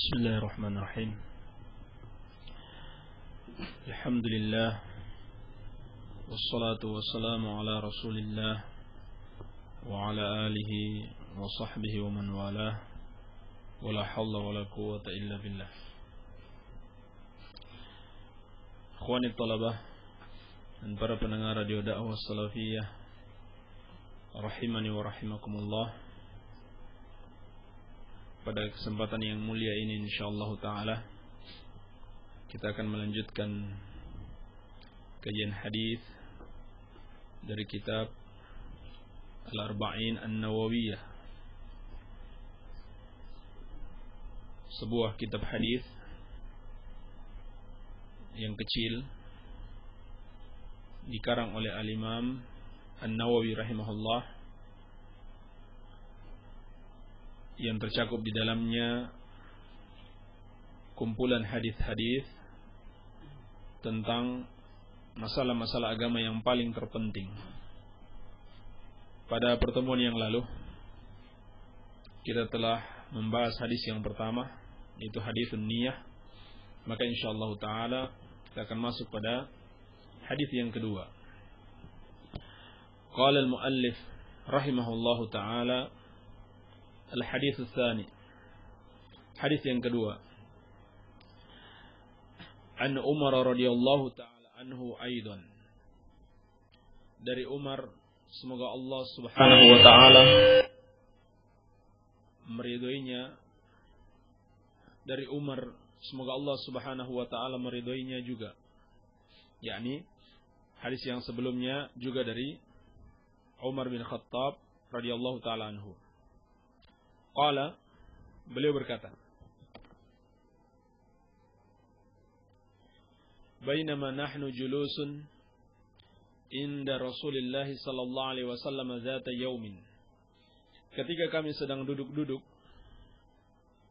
Bismillahirrahmanirrahim. Alhamdulillah. Wassalatu wassalamu ala Rasulillah wa ala alihi wa sahbihi wa man walah. Wala hawla wala quwwata illa billah. Ikhwani talabah dan para pendengar radio dakwah salafiyah, rahimani wa rahimakumullah. Pada kesempatan yang mulia ini insyaallah ta'ala kita akan melanjutkan kajian hadis dari kitab Al-Arba'in An-Nawawiyah, sebuah kitab hadis yang kecil dikarang oleh Al-Imam An-Nawawi rahimahullah, yang tercakup di dalamnya kumpulan hadis-hadis tentang masalah-masalah agama yang paling terpenting. Pada pertemuan yang lalu kita telah membahas hadis yang pertama, yaitu hadisun niyah. Maka insyaallah ta'ala kita akan masuk pada hadis yang kedua. Qala al-muallif rahimahullahu ta'ala, al-hadits tsani, hadis yang kedua. An Umar radhiyallahu taala anhu aidan, dari Umar, semoga Allah Subhanahu wa taala meridhoinya, dari Umar semoga Allah Subhanahu wa taala meridhoinya juga. Yakni hadis yang sebelumnya juga dari Umar bin Khattab radhiyallahu taala anhu. Qala, beliau berkata, bainama nahnu julusun inda Rasulillah sallallahu alaihi wasallam zata yaumin, ketika kami sedang duduk-duduk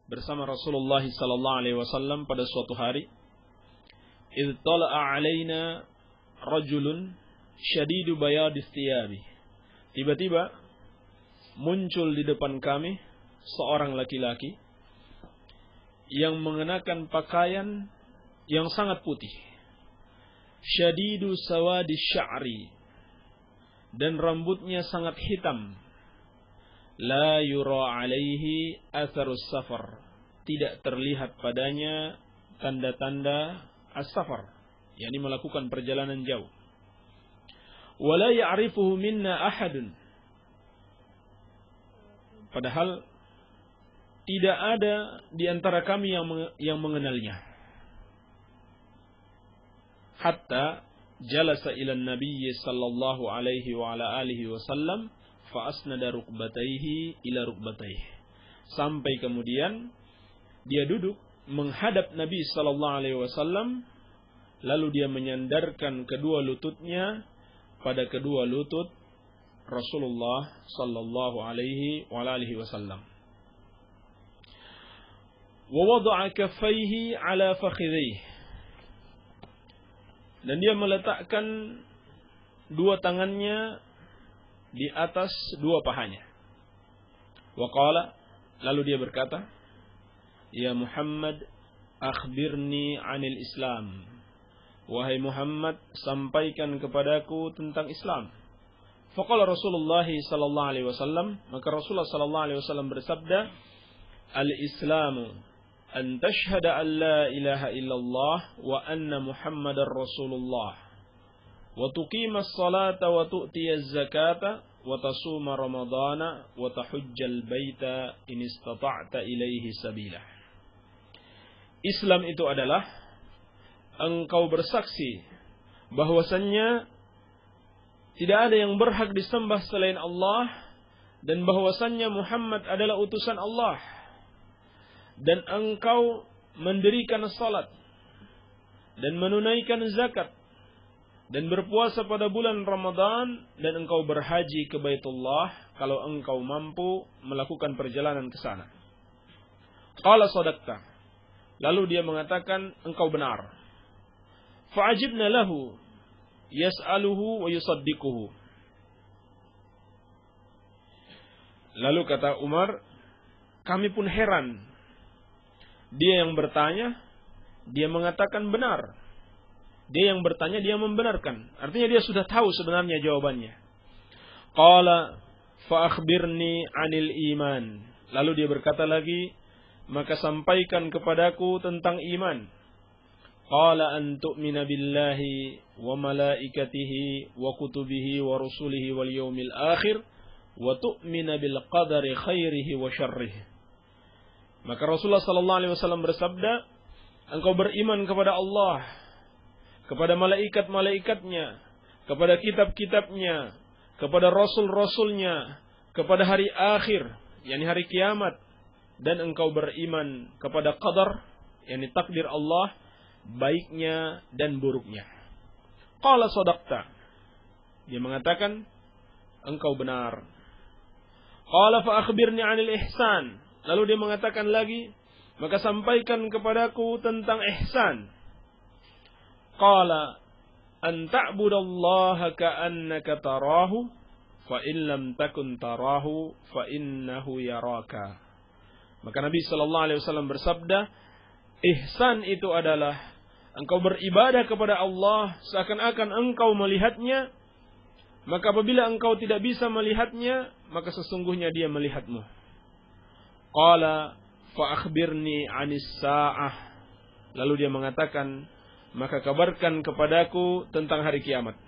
bersama Rasulullah sallallahu alaihi wasallam pada suatu hari, idh tala'a alaina rajulun syadidu bayadis thiyabi, tiba-tiba muncul di depan kami seorang laki-laki yang mengenakan pakaian yang sangat putih, syadidu sawadi sya'ri, dan rambutnya sangat hitam, la yura alaihi atharus safar, tidak terlihat padanya tanda-tanda as-safar, yakni melakukan perjalanan jauh. Wala ya'rifuhu minna ahadun, padahal tidak ada di antara kami yang mengenalnya. Hatta jalasa ila Nabi sallallahu alaihi wa ala alihi wasallam fa asnada rukbatayhi ila rukbatayhi, sampai kemudian dia duduk menghadap Nabi sallallahu alaihi wasallam, lalu dia menyandarkan kedua lututnya pada kedua lutut Rasulullah sallallahu alaihi wa alihi wasallam. Wa wada'a kaffaihi ala fakhidhihi, dan dia meletakkan dua tangannya di atas dua pahanya. Wa qala, lalu dia berkata, ya Muhammad, akhbirni 'anil Islam. Wahai Muhammad, sampaikan kepadaku tentang Islam. Faqala Rasulullah sallallahu alaihi wasallam, maka Rasulullah sallallahu alaihi wasallam bersabda, al-Islamu an tashhada an la ilaha illallah wa anna Muhammadar Rasulullah wa tuqimas salata wa tu'tiyaz zakata wa tasuma ramadana wa tahujjal baita in istata'ta ilaihi sabila. Islam itu adalah engkau bersaksi bahwasannya tidak ada yang berhak disembah selain Allah, dan bahwasannya Muhammad adalah utusan Allah, dan engkau mendirikan salat dan menunaikan zakat dan berpuasa pada bulan Ramadan, dan engkau berhaji ke Baitullah kalau engkau mampu melakukan perjalanan ke sana. Qala sadaqta, lalu dia mengatakan engkau benar. Fa'ajibna lahu yas'aluhu wa yusaddiquhu, Lalu kata Umar, kami pun heran Dia yang bertanya, dia mengatakan benar. Dia yang bertanya, dia membenarkan. Artinya dia sudah tahu sebenarnya jawabannya. Qala fa akhbirni 'anil iman. Lalu dia berkata lagi, maka sampaikan kepadaku tentang iman. Qala an tu'mina billahi wa malaikatihi wa kutubihi wa rusulihi wal yawmil akhir wa tu'mina bil qadari khairihi wa syarrihi. Maka Rasulullah sallallahu alaihi wasallam bersabda, engkau beriman kepada Allah, kepada malaikat-malaikatnya, kepada kitab-kitabnya, kepada rasul-rasulnya, kepada hari akhir, yakni hari kiamat, dan engkau beriman kepada qadar, yakni takdir Allah, baiknya dan buruknya. Qala sadaqta. Dia mengatakan, engkau benar. Qala fa akhbirni 'anil ihsan. Lalu dia mengatakan lagi, maka sampaikan kepadaku tentang ihsan. Qala an ta'budallaha ka'annaka tarahu fa in lam takun tarahu fa innahu yaraka. Maka Nabi sallallahu alaihi wasallam bersabda, ihsan itu adalah engkau beribadah kepada Allah seakan-akan engkau melihatnya, maka apabila engkau tidak bisa melihatnya, maka sesungguhnya dia melihatmu. Qala fa akhbirni 'anis sa'ah. Lalu dia mengatakan, maka kabarkan kepadaku tentang hari kiamat.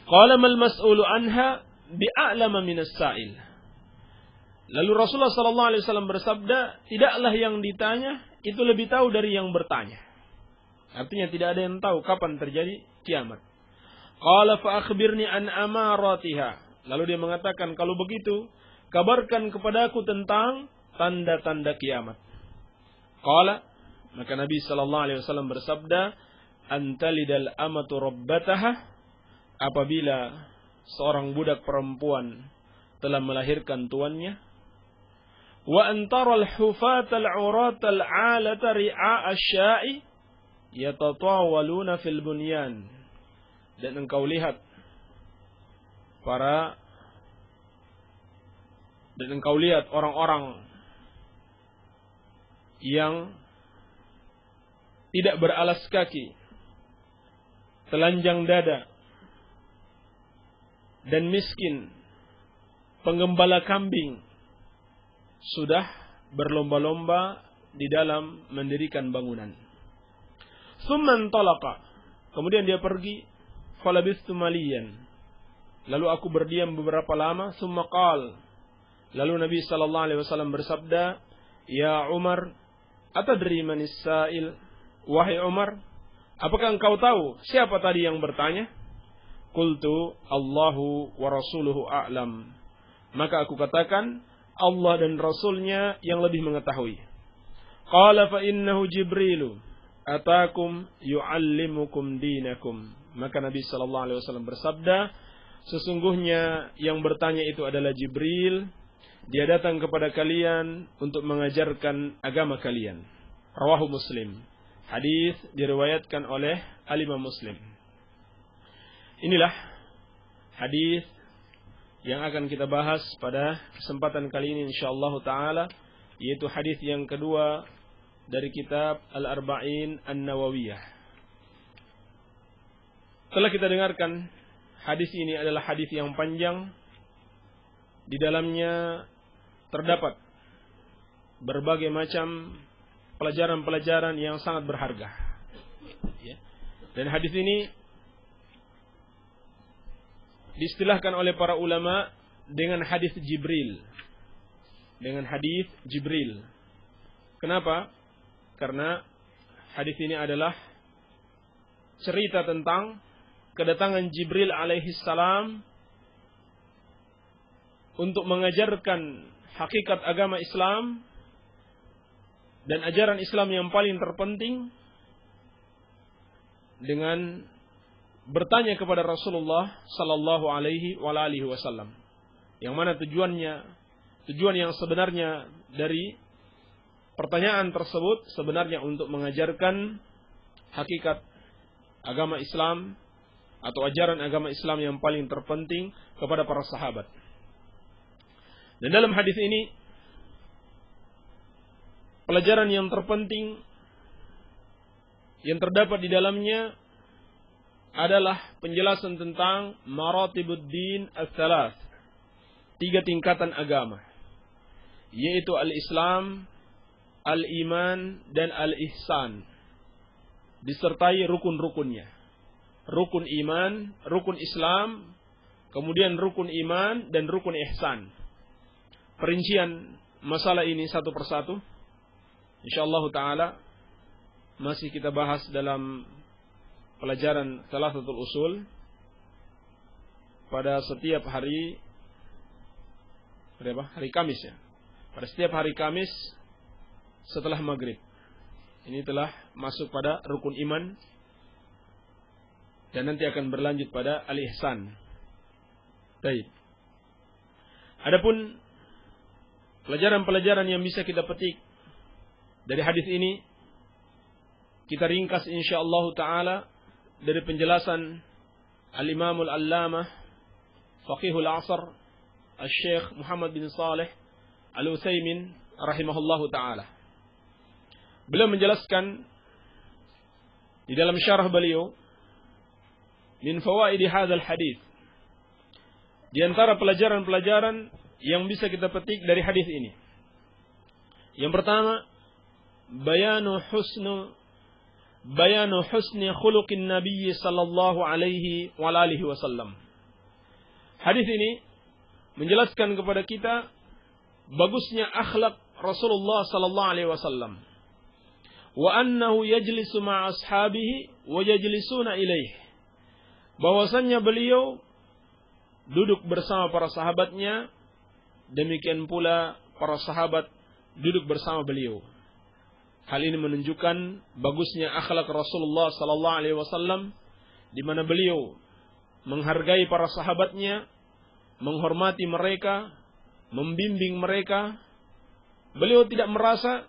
Qala mal mas'ulu anha bi'a'lama minas sa'il. Lalu Rasulullah sallallahu alaihi wasallam bersabda, tidaklah yang ditanya itu lebih tahu dari yang bertanya. Artinya tidak ada yang tahu kapan terjadi kiamat. Qala fa akhbirni an amaratiha. Lalu dia mengatakan, kalau begitu kabarkan kepadaku tentang tanda-tanda kiamat. Qala, maka Nabi sallallahu alaihi wasallam bersabda, antalidal amatu rabbataha, apabila seorang budak perempuan telah melahirkan tuannya, wa antaral hufatal uratal 'alata ri'a asya'i yatatawaluna fil bunyan, dan engkau lihat orang-orang yang tidak beralas kaki, telanjang dada, dan miskin, penggembala kambing, sudah berlomba-lomba di dalam mendirikan bangunan. Tsumman talaqa, kemudian dia pergi, falabistu maliyan, lalu aku berdiam beberapa lama. Tsumma qal, lalu Nabi sallallahu alaihi wasallam bersabda, ya Umar, atadri manis sa'il? Wahai Umar, apakah engkau tahu siapa tadi yang bertanya? Qultu Allahu wa rasuluhu a'lam. Maka aku katakan, Allah dan Rasulnya yang lebih mengetahui. Qala fa innahu Jibrilu atakum yu'allimukum dinakum. Maka Nabi sallallahu alaihi wasallam bersabda, sesungguhnya yang bertanya itu adalah Jibril. Dia datang kepada kalian untuk mengajarkan agama kalian. Rawahu Muslim. Hadis diriwayatkan oleh Al-Imam Muslim. Inilah hadis yang akan kita bahas pada kesempatan kali ini insyaallah taala, yaitu hadis yang kedua dari kitab Al-Arba'in An-Nawawiyah. Telah kita dengarkan, hadis ini adalah hadis yang panjang. Di dalamnya terdapat berbagai macam pelajaran-pelajaran yang sangat berharga. Dan hadis ini diistilahkan oleh para ulama dengan hadis Jibril. Dengan hadis Jibril. Kenapa? Karena hadis ini adalah cerita tentang kedatangan Jibril alaihi salam untuk mengajarkan hakikat agama Islam dan ajaran Islam yang paling terpenting, dengan bertanya kepada Rasulullah sallallahu alaihi wasallam, yang mana tujuan yang sebenarnya dari pertanyaan tersebut sebenarnya untuk mengajarkan hakikat agama Islam atau ajaran agama Islam yang paling terpenting kepada para sahabat. Dan dalam hadis ini pelajaran yang terpenting yang terdapat di dalamnya adalah penjelasan tentang maratibuddin ats-tsalath, 3 tingkatan agama, yaitu al-Islam, al-Iman, dan al-Ihsan, disertai rukun-rukunnya. Rukun iman, rukun Islam, kemudian rukun iman, dan rukun ihsan. Perincian masalah ini satu persatu, insyaallah ta'ala, masih kita bahas dalam pelajaran Thalathatul Usul pada setiap hari Kamis ya. Pada setiap hari Kamis setelah maghrib. Ini telah masuk pada rukun iman dan nanti akan berlanjut pada al-ihsan. Baik. Adapun pelajaran-pelajaran yang bisa kita petik dari hadis ini, kita ringkas insyaallah taala dari penjelasan al-Imam al-Allamah Faqihul Asr Al-Syekh Muhammad bin Saleh Al-Utsaimin rahimahullahu taala. Beliau menjelaskan di dalam syarah beliau, min fawaidi hadzal hadis, di antara pelajaran-pelajaran yang bisa kita petik dari hadis ini. Yang pertama, bayanu husni khuluqin nabiy sallallahu alaihi wa alihi wasallam. Hadis ini menjelaskan kepada kita bagusnya akhlak Rasulullah sallallahu alaihi wasallam. Wa annahu yajlisu ma'a ashabihi wa yajlisuna ilaihi. Bahwasannya beliau duduk bersama para sahabatnya, demikian pula para sahabat duduk bersama beliau. Hal ini menunjukkan bagusnya akhlak Rasulullah sallallahu alaihi wasallam, di mana beliau menghargai para sahabatnya, menghormati mereka, membimbing mereka. Beliau tidak merasa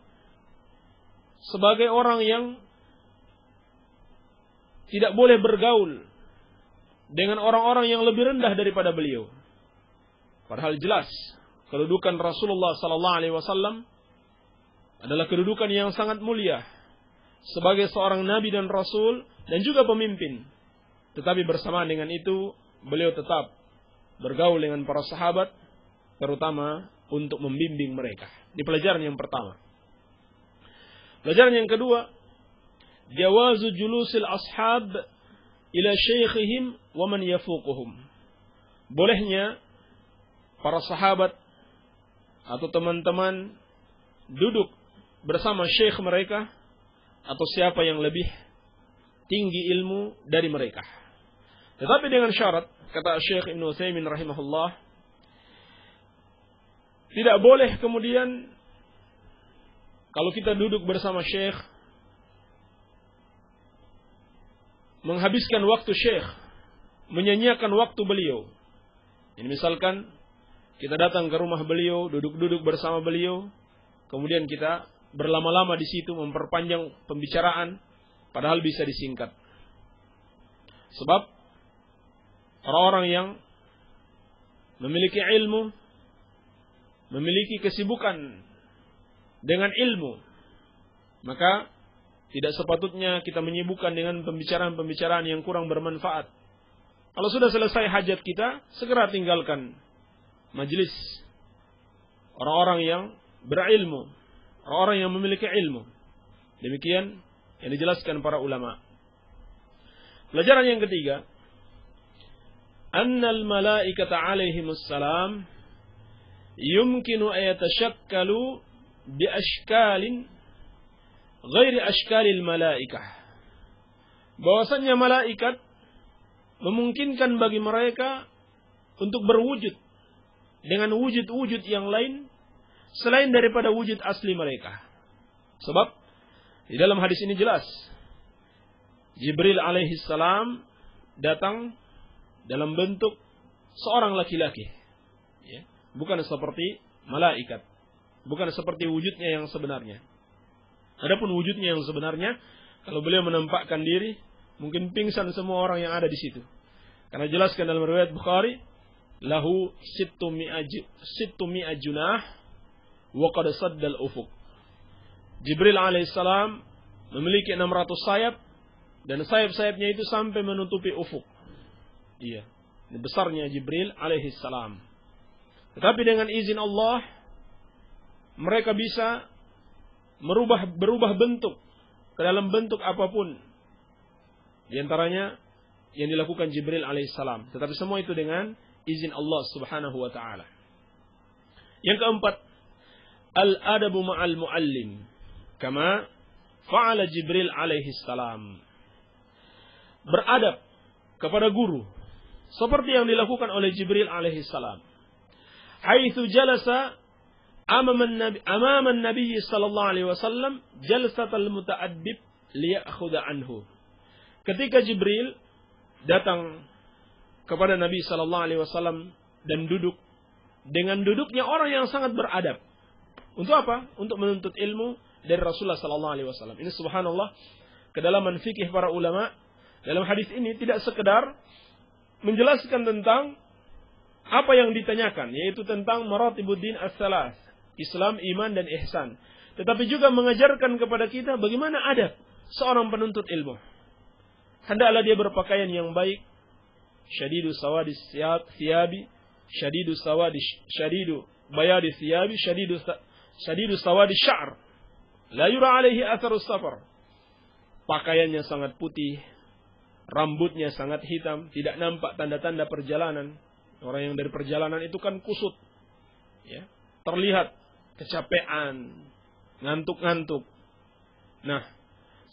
sebagai orang yang tidak boleh bergaul dengan orang-orang yang lebih rendah daripada beliau. Padahal jelas kedudukan Rasulullah sallallahu alaihi wasallam adalah kedudukan yang sangat mulia sebagai seorang nabi dan rasul dan juga pemimpin. Tetapi bersamaan dengan itu, beliau tetap bergaul dengan para sahabat, terutama untuk membimbing mereka. Di pelajaran yang pertama. Pelajaran yang kedua, jawazu julusil ashab ila syekhihim wa man yafuquhum. Bolehnya para sahabat atau teman-teman duduk bersama syekh mereka atau siapa yang lebih tinggi ilmu dari mereka. Tetapi dengan syarat, kata Syekh Ibnu Utsaimin rahimahullah, tidak boleh kemudian kalau kita duduk bersama syekh menghabiskan waktu syekh, menyanyiakan waktu beliau. Ini misalkan kita datang ke rumah beliau, duduk-duduk bersama beliau, kemudian kita berlama-lama di situ memperpanjang pembicaraan, padahal bisa disingkat. Sebab orang-orang yang memiliki ilmu, memiliki kesibukan dengan ilmu, maka tidak sepatutnya kita menyibukkan dengan pembicaraan-pembicaraan yang kurang bermanfaat. Kalau sudah selesai hajat kita, segera tinggalkan majelis orang-orang yang berilmu, orang-orang yang memiliki ilmu. Demikian yang dijelaskan para ulama. Pelajaran yang ketiga, annal malaikata alaihimus salam yumkinu ayatashakkalu bi ashkalin ghairi ashkalil malaikah. Bahwasanya malaikat memungkinkan bagi mereka untuk berwujud dengan wujud-wujud yang lain selain daripada wujud asli mereka. Sebab di dalam hadis ini jelas Jibril alaihi salam datang dalam bentuk seorang laki-laki, ya, bukan seperti malaikat, bukan seperti wujudnya yang sebenarnya. Adapun wujudnya yang sebenarnya, kalau beliau menampakkan diri, mungkin pingsan semua orang yang ada di situ. Karena jelaskan dalam riwayat Bukhari, lahu sittu mi'a junah wa qad saddal ufuq. Jibril alaihissalam memiliki 600 sayap, dan sayap-sayapnya itu sampai menutupi ufuk. Iya, ini besarnya Jibril alaihissalam. Tetapi dengan izin Allah, mereka bisa berubah bentuk ke dalam bentuk apapun. Di antaranya yang dilakukan Jibril alaihissalam. Tetapi semua itu dengan izin Allah subhanahu wa ta'ala. Yang keempat, al-adabu ma'al muallim, kama fa'ala Jibril alaihissalam. Beradab kepada guru, seperti yang dilakukan oleh Jibril alaihissalam. Haitsu jalasa amama Nabi sallallahu alaihi wasallam jalsatal muta'addib liya'khudha anhu. Ketika Jibril datang kepada Nabi sallallahu alaihi wasallam dan duduk dengan duduknya orang yang sangat beradab. Untuk apa? Untuk menuntut ilmu dari Rasulullah sallallahu alaihi wasallam. Ini subhanallah, kedalaman fikih para ulama dalam hadis ini tidak sekedar menjelaskan tentang apa yang ditanyakan, yaitu tentang maratibuddin as-salas, Islam, iman, dan ihsan. Tetapi juga mengajarkan kepada kita bagaimana adab seorang penuntut ilmu. Hendaklah dia berpakaian yang baik, syadidu sawadi thiyabi, syadidu bayadi thiyabi, syadidu sawadi sya'r, la yura alaihi atharus safar. Pakaiannya sangat putih, rambutnya sangat hitam, tidak nampak tanda-tanda perjalanan. Orang yang dari perjalanan itu kan kusut, ya, terlihat kecapean, ngantuk-ngantuk. Nah,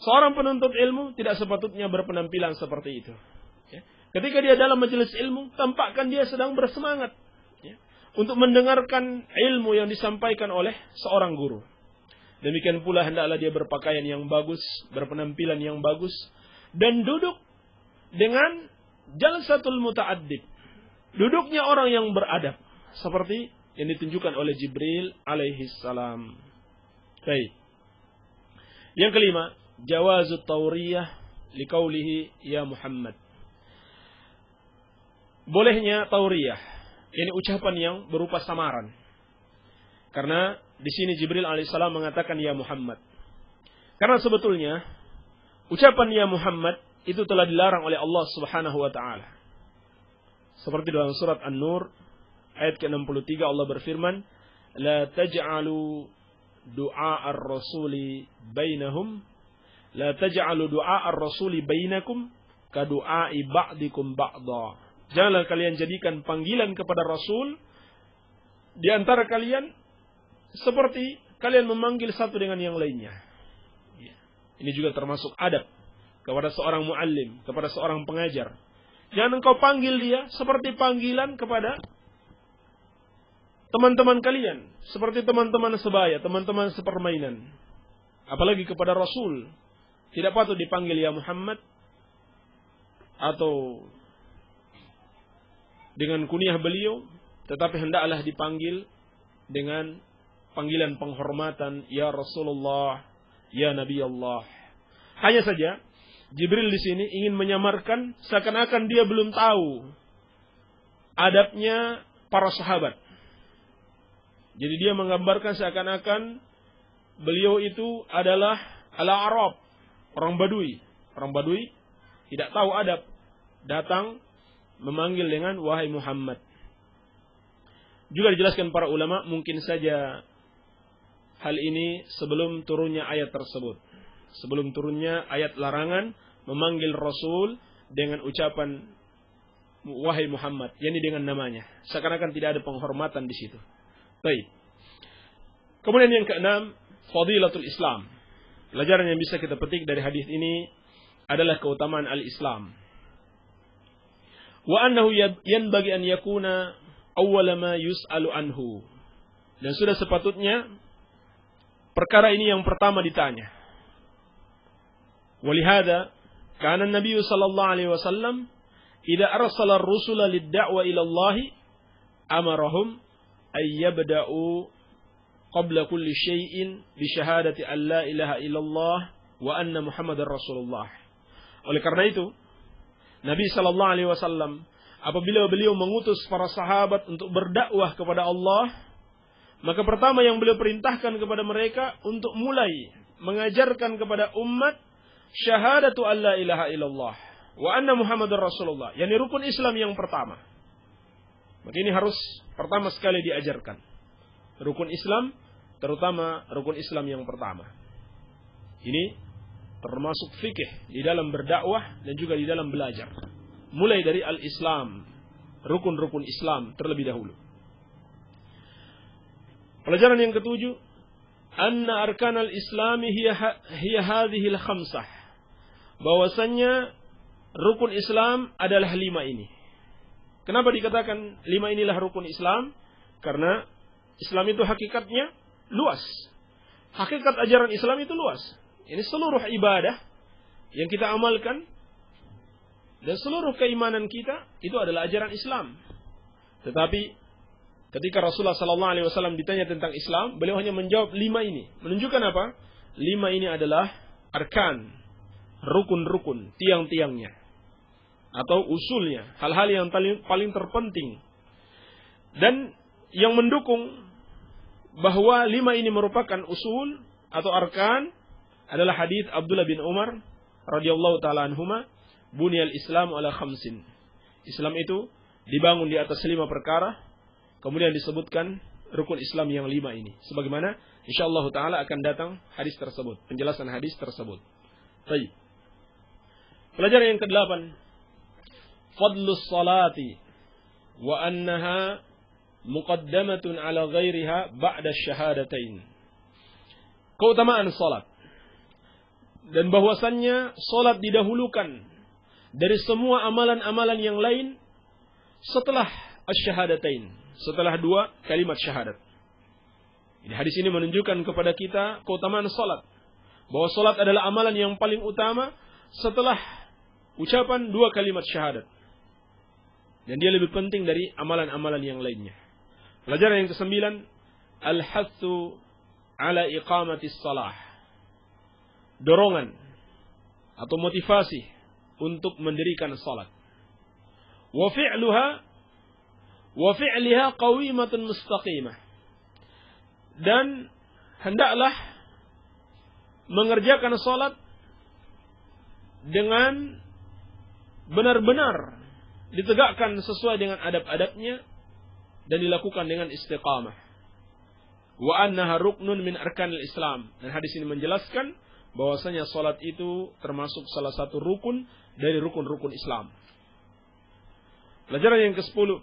seorang penuntut ilmu tidak sepatutnya berpenampilan seperti itu. Ya. Ketika dia dalam majelis ilmu, tampakkan dia sedang bersemangat, ya, untuk mendengarkan ilmu yang disampaikan oleh seorang guru. Demikian pula hendaklah dia berpakaian yang bagus, berpenampilan yang bagus, dan duduk dengan jalsatul muta'addib. Duduknya orang yang beradab, seperti yang ditunjukkan oleh Jibril alaihissalam. Baik. Yang kelima, jawazut tawriyah liqaulihi ya Muhammad. Bolehnya tawriyah, ini ucapan yang berupa samaran. Karena di sini Jibril alaihissalam mengatakan ya Muhammad. Karena sebetulnya ucapan ya Muhammad itu telah dilarang oleh Allah Subhanahu wa taala. Seperti dalam surat An-Nur ayat ke-63 Allah berfirman, la taj'alu du'a ar-rasuli bainahum, la taj'alu du'a ar-rasuli bainakum ka du'ai ba'dikum ba'dha. Janganlah kalian jadikan panggilan kepada Rasul di antara kalian seperti kalian memanggil satu dengan yang lainnya. Ini juga termasuk adab kepada seorang muallim, kepada seorang pengajar. Jangan engkau panggil dia seperti panggilan kepada teman-teman kalian, seperti teman-teman sebaya, teman-teman sepermainan. Apalagi kepada Rasul, tidak patut dipanggil ya Muhammad atau dengan kunyah beliau, tetapi hendaklah dipanggil dengan panggilan penghormatan ya Rasulullah, ya Nabi Allah. Hanya saja Jibril di sini ingin menyamarkan seakan-akan dia belum tahu adabnya para sahabat. Jadi dia menggambarkan seakan-akan beliau itu adalah al-Arab, orang Badui. Orang Badui tidak tahu adab, datang memanggil dengan wahai Muhammad. Juga dijelaskan para ulama, mungkin saja hal ini sebelum turunnya ayat tersebut. Sebelum turunnya ayat larangan memanggil Rasul dengan ucapan wahai Muhammad, yakni dengan namanya. Seakan-akan tidak ada penghormatan di situ. Baik. Kemudian yang keenam, fadilatul Islam. Pelajaran yang bisa kita petik dari hadis ini adalah keutamaan al-Islam. Wa annahu yanbaghi an yakuna awwala ma yus'alu anhu. Dan sudah sepatutnya perkara ini yang pertama ditanya. Walihada kana Nabi sallallahu alaihi wasallam idza arsala ar-rusula lid-da'wa ila Allah amarahum ay yabda'u qabla kulli syai'in bi syahadati an la ilaha illallah wa anna Muhammadar Rasulullah. Oleh karena itu Nabi sallallahu alaihi wasallam apabila beliau mengutus para sahabat untuk berdakwah kepada Allah, maka pertama yang beliau perintahkan kepada mereka untuk mulai mengajarkan kepada umat syahadatu alla ilaha illallah wa anna Muhammadar Rasulullah, yakni rukun Islam yang pertama. Maka ini harus pertama sekali diajarkan. Rukun Islam, terutama rukun Islam yang pertama. Ini termasuk fikih di dalam berdakwah dan juga di dalam belajar. Mulai dari al-Islam, rukun-rukun Islam terlebih dahulu. Pelajaran yang ketujuh, anna arkanal islami hiya hadhil khamsah. Bahwasannya rukun Islam adalah 5 ini. Kenapa dikatakan 5 inilah rukun Islam? Karena Islam itu hakikatnya luas. Hakikat ajaran Islam itu luas. Ini seluruh ibadah yang kita amalkan dan seluruh keimanan kita itu adalah ajaran Islam. Tetapi ketika Rasulullah SAW ditanya tentang Islam, beliau hanya menjawab 5 ini. Menunjukkan apa? 5 ini adalah arkan, rukun-rukun, tiang-tiangnya, atau usulnya, hal-hal yang paling terpenting. Dan yang mendukung bahwa 5 ini merupakan usul atau arkan adalah hadis Abdullah bin Umar radhiyallahu taala anhuma, bunyal Islam ala khamsin. Islam itu dibangun di atas 5 perkara. Kemudian disebutkan rukun Islam yang 5 ini. Sebagaimana insyaallah taala akan datang hadis tersebut, penjelasan hadis tersebut. Baik. Pelajaran yang ke-8, fadlus salati wa annaha muqaddamatun ala ghairiha ba'da syahadatain. Keutamaan salat. Dan bahwasannya salat didahulukan dari semua amalan-amalan yang lain setelah asy-syahadatain, setelah 2 kalimat syahadat. Ini hadis ini menunjukkan kepada kita keutamaan salat. Bahwa salat adalah amalan yang paling utama setelah ucapan 2 kalimat syahadat. Dan dia lebih penting dari amalan-amalan yang lainnya. Pelajaran yang ke-9, al-hathu ala iqamatis salah. Dorongan atau motivasi untuk mendirikan salat. Wa fi'liha qawimatun mustaqimah. Dan hendaklah mengerjakan salat dengan benar-benar ditegakkan sesuai dengan adab-adabnya dan dilakukan dengan istiqamah. Wa annaha ruknun min arkanil Islam. Dan hadis ini menjelaskan bahwasanya salat itu termasuk salah satu rukun dari rukun-rukun Islam. Pelajaran yang ke-10,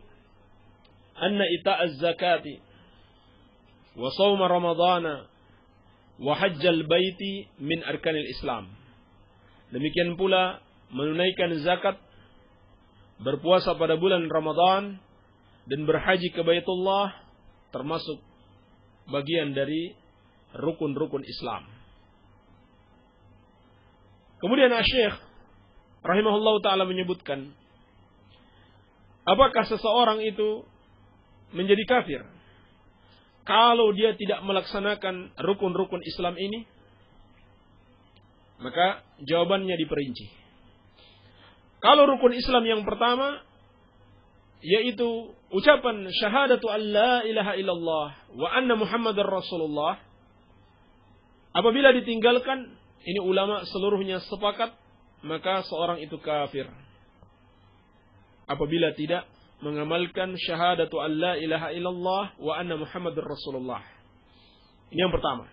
anna ita'az zakati wa shauma ramadhana wa hajjal baiti min arkanil Islam. Demikian pula menunaikan zakat, berpuasa pada bulan Ramadan dan berhaji ke Baitullah termasuk bagian dari rukun-rukun Islam. Kemudian Syekh rahimahullah ta'ala menyebutkan, apakah seseorang itu menjadi kafir kalau dia tidak melaksanakan rukun-rukun Islam ini? Maka jawabannya diperinci. Kalau rukun Islam yang pertama, yaitu ucapan syahadatu alla ilaha illallah wa anna Muhammadar Rasulullah, apabila ditinggalkan, ini ulama seluruhnya sepakat, maka seorang itu kafir apabila tidak mengamalkan syahadatu alla ilaha illallah wa anna Muhammadar Rasulullah. Ini yang pertama.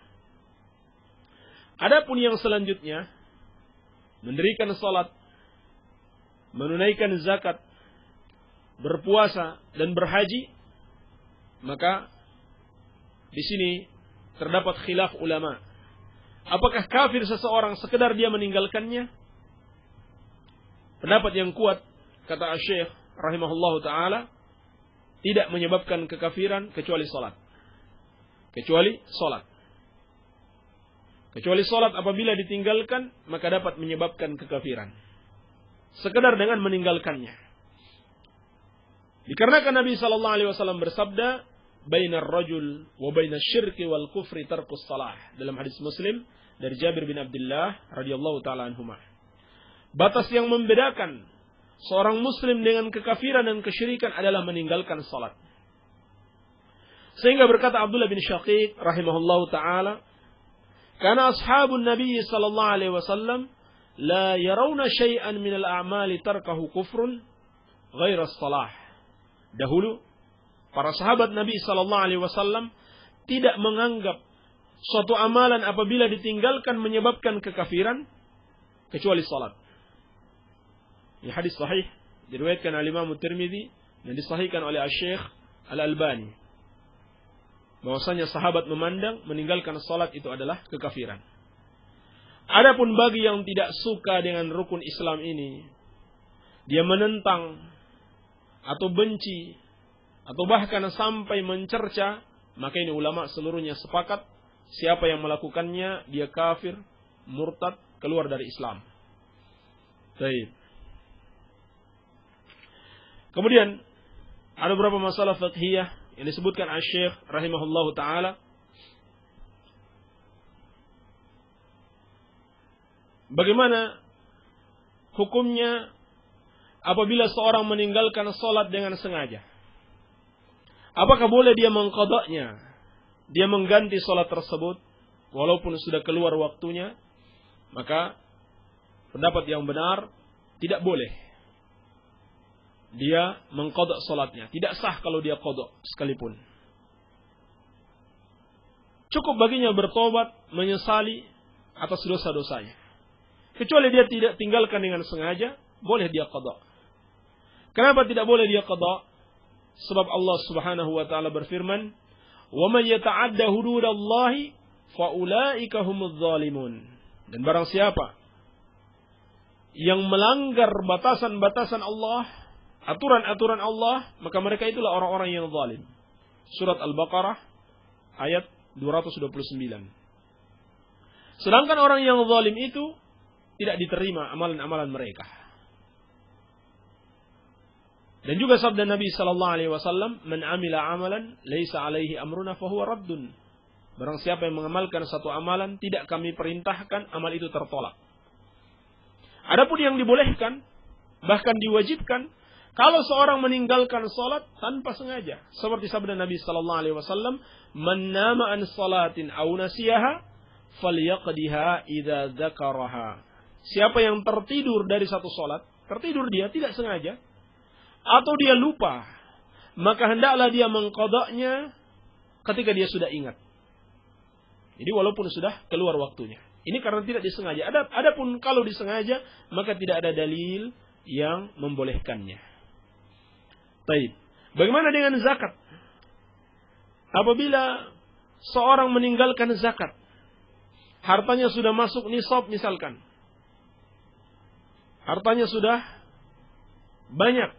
Adapun yang selanjutnya, mendirikan salat, menunaikan zakat, berpuasa dan berhaji, maka di sini terdapat khilaf ulama. Apakah kafir seseorang sekedar dia meninggalkannya? Pendapat yang kuat, kata Syekh rahimahullahu ta'ala, tidak menyebabkan kekafiran kecuali salat. Kecuali salat. Kecuali salat apabila ditinggalkan, maka dapat menyebabkan kekafiran. Sekedar dengan meninggalkannya. Dikarenakan Nabi SAW bersabda, bainar rajul wa bainas syirki wal kufri tarkus salah. Dalam hadis Muslim dari Jabir bin Abdullah radhiyallahu taala anhuma. Batas yang membedakan seorang muslim dengan kekafiran dan kesyirikan adalah meninggalkan salat. Sehingga berkata Abdullah bin Syaqiq rahimahullahu taala, Karena ashabun Nabi sallallahu alaihi wasallam la yarawna syai'an minal a'mali tarkahu kufrun ghaira as-salah. Dahulu para sahabat Nabi sallallahu alaihi wasallam tidak menganggap suatu amalan apabila ditinggalkan menyebabkan kekafiran kecuali salat. Ini hadis sahih diriwayatkan oleh Imam Tirmidzi dan disahihkan oleh Asy-Syaikh Al-Albani. Bahwasanya sahabat memandang meninggalkan salat itu adalah kekafiran. Adapun bagi yang tidak suka dengan rukun Islam ini, dia menentang atau benci atau bahkan sampai mencerca, maka ini ulama seluruhnya sepakat siapa yang melakukannya dia kafir, murtad, keluar dari Islam. Baik. Kemudian ada beberapa masalah fiqhiyah yang disebutkan Asy-Syaikh rahimahullahu taala. Bagaimana hukumnya apabila seorang meninggalkan salat dengan sengaja? Apakah boleh dia mengqadanya? Dia mengganti salat tersebut walaupun sudah keluar waktunya? Maka pendapat yang benar tidak boleh dia mengqada salatnya. Tidak sah kalau dia qada sekalipun. Cukup baginya bertobat, menyesali atas dosa-dosanya. Kecuali dia tidak tinggalkan dengan sengaja, boleh dia qada. Kenapa tidak boleh dia qada? Sebab Allah Subhanahu wa taala berfirman, "Wa man yata'adda hududallahi fa ulaika humudz zalimun." Dan barang siapa yang melanggar batasan-batasan Allah, aturan-aturan Allah, maka mereka itulah orang-orang yang zalim. Surat Al-Baqarah ayat 229. Sedangkan orang yang zalim itu tidak diterima amalan-amalan mereka. Dan juga sabda Nabi sallallahu alaihi wasallam, "Man 'amila 'amalan laisa 'alaihi amruna fa huwa raddun." Barang siapa yang mengamalkan satu amalan tidak kami perintahkan, amal itu tertolak. Adapun yang dibolehkan, bahkan diwajibkan, kalau seorang meninggalkan salat tanpa sengaja, seperti sabda Nabi sallallahu alaihi wasallam, "Man nama an salatin aw nasiyaha falyaqdiha idza dzakaraha." Siapa yang tertidur dari satu salat, tertidur dia tidak sengaja atau dia lupa, maka hendaklah dia mengqadanya ketika dia sudah ingat. Jadi walaupun sudah keluar waktunya. Ini karena tidak disengaja. Adapun kalau disengaja, maka tidak ada dalil yang membolehkannya. Baik. Bagaimana dengan zakat? Apabila seorang meninggalkan zakat, hartanya sudah masuk nisab misalkan. Hartanya sudah banyak,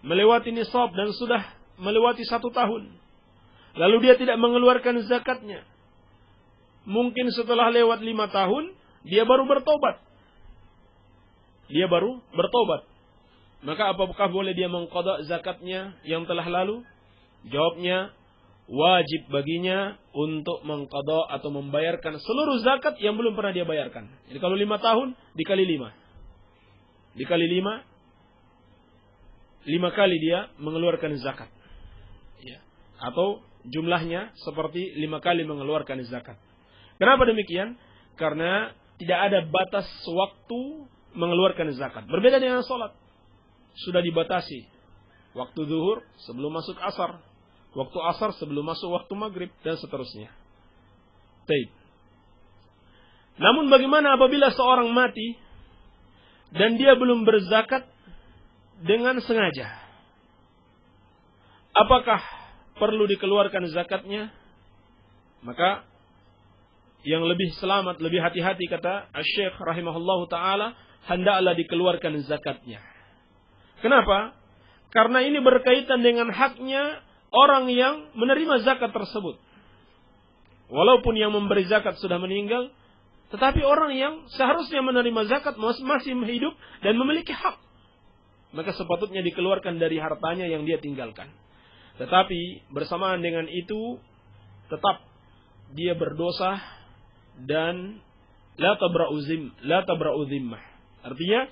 melewati nisab dan sudah melewati 1 tahun. Lalu dia tidak mengeluarkan zakatnya. Mungkin setelah lewat 5 tahun, dia baru bertobat. Maka apakah boleh dia mengqada zakatnya yang telah lalu? Jawabnya, wajib baginya untuk mengqada atau membayarkan seluruh zakat yang belum pernah dia bayarkan. Jadi kalau 5 tahun, dikali 5. Dikali 5, 5 kali dia mengeluarkan zakat. Ya. Atau jumlahnya seperti 5 kali mengeluarkan zakat. Kenapa demikian? Karena tidak ada batas waktu mengeluarkan zakat. Berbeda dengan sholat. Sudah dibatasi. Waktu zuhur sebelum masuk asar. Waktu asar sebelum masuk waktu maghrib. Dan seterusnya. Baik. Namun bagaimana apabila seorang mati dan dia belum berzakat dengan sengaja? Apakah perlu dikeluarkan zakatnya? Maka yang lebih selamat, lebih hati-hati kata Asy-Syaikh rahimahullahu taala, hendaklah dikeluarkan zakatnya. Kenapa? Karena ini berkaitan dengan haknya orang yang menerima zakat tersebut. Walaupun yang memberi zakat sudah meninggal, tetapi orang yang seharusnya menerima zakat masih hidup dan memiliki hak, maka sepatutnya dikeluarkan dari hartanya yang dia tinggalkan. Tetapi bersamaan dengan itu tetap dia berdosa dan la tabra'u zimmah. Artinya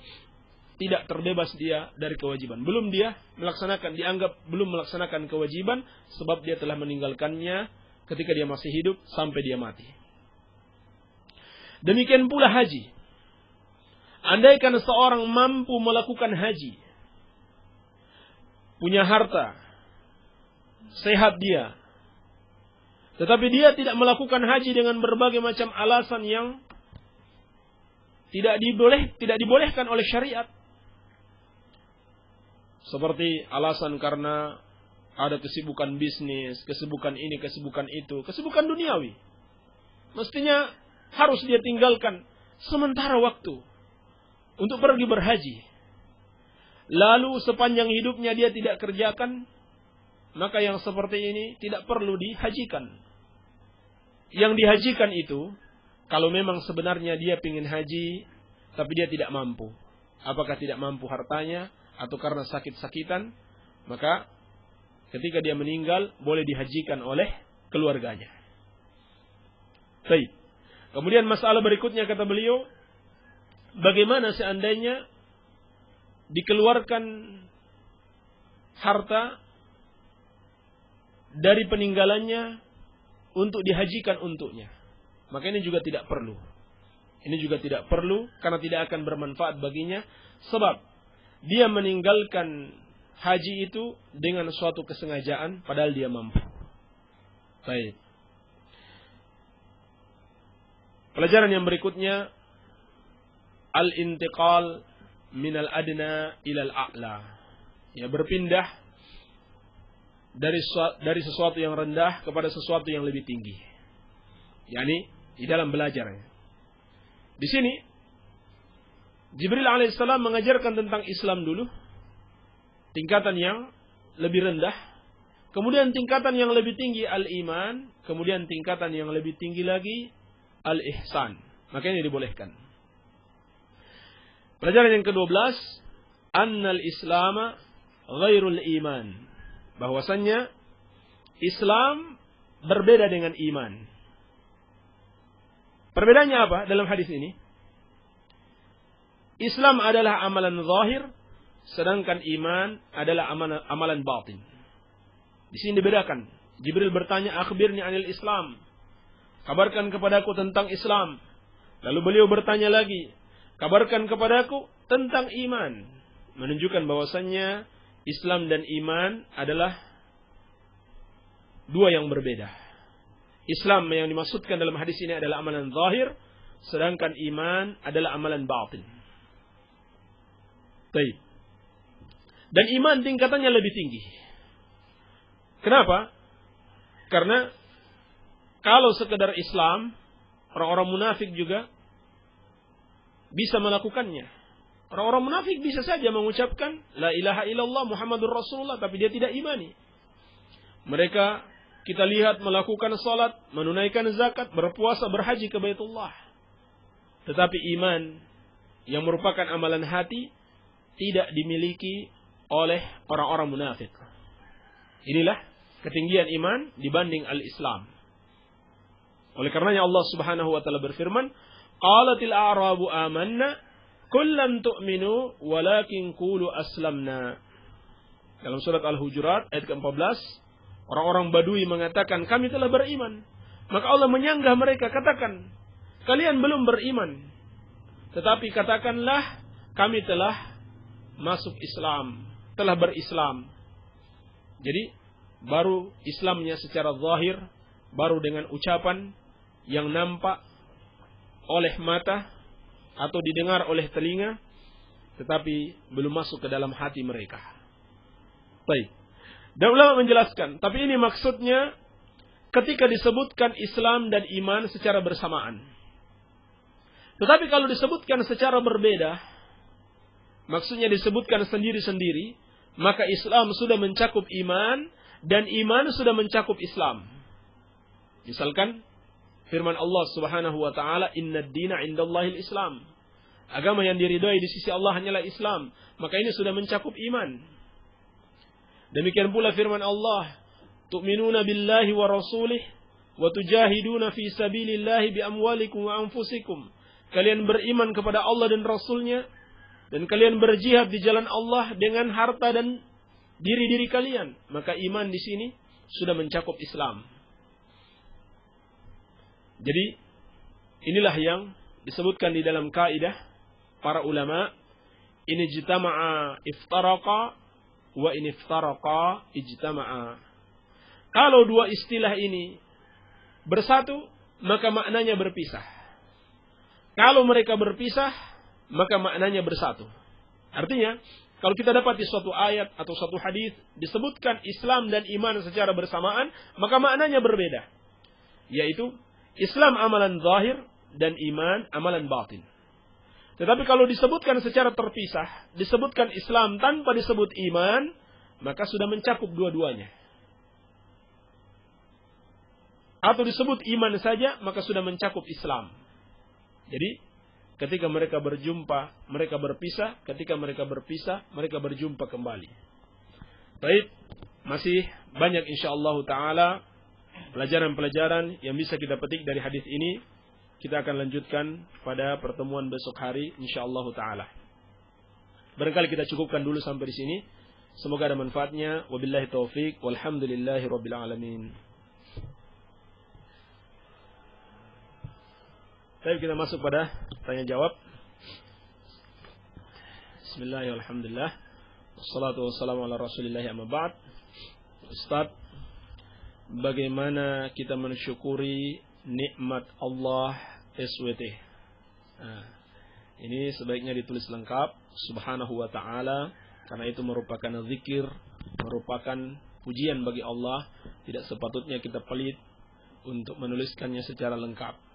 tidak terbebas dia dari kewajiban. Dianggap belum melaksanakan kewajiban sebab dia telah meninggalkannya ketika dia masih hidup sampai dia mati. Demikian pula haji. Andaikan seorang mampu melakukan haji, punya harta, sehat dia, tetapi dia tidak melakukan haji dengan berbagai macam alasan yang tidak dibolehkan oleh syariat. Seperti alasan karena ada kesibukan bisnis, kesibukan ini, kesibukan itu, kesibukan duniawi. Mestinya harus dia tinggalkan sementara waktu untuk pergi berhaji. Lalu sepanjang hidupnya dia tidak kerjakan, maka yang seperti ini tidak perlu dihajikan. Yang dihajikan itu, kalau memang sebenarnya dia ingin haji, tapi dia tidak mampu. Apakah tidak mampu hartanya, atau karena sakit-sakitan, maka ketika dia meninggal, boleh dihajikan oleh keluarganya. Baik. Kemudian masalah berikutnya kata beliau, bagaimana seandainya dikeluarkan harta dari peninggalannya untuk dihajikan untuknya. Maka ini juga tidak perlu. Ini juga tidak perlu karena tidak akan bermanfaat baginya. Sebab dia meninggalkan haji itu dengan suatu kesengajaan padahal dia mampu. Baik. Pelajaran yang berikutnya, al-intiqal minal adna ilal a'la. Ya, berpindah dari sesuatu yang rendah kepada sesuatu yang lebih tinggi. Yani di dalam belajar. Di sini Jibril alaihissalam mengajarkan tentang Islam dulu, tingkatan yang lebih rendah, kemudian tingkatan yang lebih tinggi al-iman, kemudian tingkatan yang lebih tinggi lagi al-ihsan. Makanya dibolehkan. Pelajaran yang ke-12, annal islama ghairul iman. Bahwasannya Islam berbeda dengan iman. Perbedaannya apa dalam hadis ini? Islam adalah amalan zahir, sedangkan iman adalah amalan batin. Di sini dibedakan. Jibril bertanya, akhbirni anil Islam. Kabarkan kepadaku tentang Islam. Lalu beliau bertanya lagi, kabarkan kepadaku tentang iman. Menunjukkan bahwasannya Islam dan iman adalah dua yang berbeda. Islam yang dimaksudkan dalam hadis ini adalah amalan zahir, sedangkan iman adalah amalan batin. Baik. Dan iman tingkatannya lebih tinggi. Kenapa? Karena kalau sekedar Islam, orang-orang munafik juga bisa melakukannya. Orang-orang munafik bisa saja mengucapkan la ilaha illallah Muhammadur Rasulullah, tapi dia tidak imani. Mereka kita lihat melakukan salat, menunaikan zakat, berpuasa, berhaji ke Baitullah. Tetapi iman yang merupakan amalan hati tidak dimiliki oleh orang-orang munafik. Inilah ketinggian iman dibanding al-Islam. Oleh karenanya Allah Subhanahu wa taala berfirman, qalatil a'rabu amanna qul lam tu'minu walakin qulu aslamna. Dalam surat Al-Hujurat ayat ke-14, orang-orang Badui mengatakan kami telah beriman. Maka Allah menyanggah mereka, katakan kalian belum beriman, tetapi katakanlah kami telah masuk Islam, telah berislam. Jadi baru Islamnya secara zahir, baru dengan ucapan yang nampak oleh mata atau didengar oleh telinga, tetapi belum masuk ke dalam hati mereka. Baik. Dan ulama menjelaskan, tapi ini maksudnya ketika disebutkan Islam dan iman secara bersamaan. Tetapi kalau disebutkan secara berbeda, maksudnya disebutkan sendiri-sendiri, maka Islam sudah mencakup iman dan iman sudah mencakup Islam. Misalkan firman Allah Subhanahu wa taala, "Innad dina 'indallahil Islam." Agama yang diridhai di sisi Allah hanyalah Islam, maka ini sudah mencakup iman. Demikian pula firman Allah, "Tu'minuna billahi wa rasulih wa tujahiduna fi sabilillahi bi amwalikum wa anfusikum." Kalian beriman kepada Allah dan Rasulnya, dan kalian berjihad di jalan Allah dengan harta dan diri-diri kalian. Maka iman di sini sudah mencakup Islam. Jadi inilah yang disebutkan di dalam kaidah para ulama, ini ijtama'a iftaraqa wa in iftaraqa ijtama'a. Kalau dua istilah ini bersatu, maka maknanya berpisah. Kalau mereka berpisah, maka maknanya bersatu. Artinya, kalau kita dapat di suatu ayat atau suatu hadis disebutkan Islam dan iman secara bersamaan, maka maknanya berbeda. Yaitu Islam amalan zahir dan iman amalan batin. Tetapi kalau disebutkan secara terpisah, disebutkan Islam tanpa disebut iman, maka sudah mencakup dua-duanya. Atau disebut iman saja, maka sudah mencakup Islam. Jadi, ketika mereka berjumpa, mereka berpisah. Ketika mereka berpisah, mereka berjumpa kembali. Baik, masih banyak insyaAllah ta'ala pelajaran-pelajaran yang bisa kita petik dari hadis ini. Kita akan lanjutkan pada pertemuan besok hari insyaAllah ta'ala. Barangkali kita cukupkan dulu sampai di sini. Semoga ada manfaatnya. Wabillahi taufiq. Walhamdulillahi rabbil alamin. Baik, kita masuk pada tanya jawab. Bismillahirrahmanirrahim. Alhamdulillah. Wassalatu wassalamu ala rasulillahi amma ba'd. Ustaz, bagaimana kita mensyukuri nikmat Allah SWT? Ini sebaiknya ditulis lengkap, subhanahu wa ta'ala, karena itu merupakan zikir, merupakan pujian bagi Allah. Tidak sepatutnya kita pelit untuk menuliskannya secara lengkap.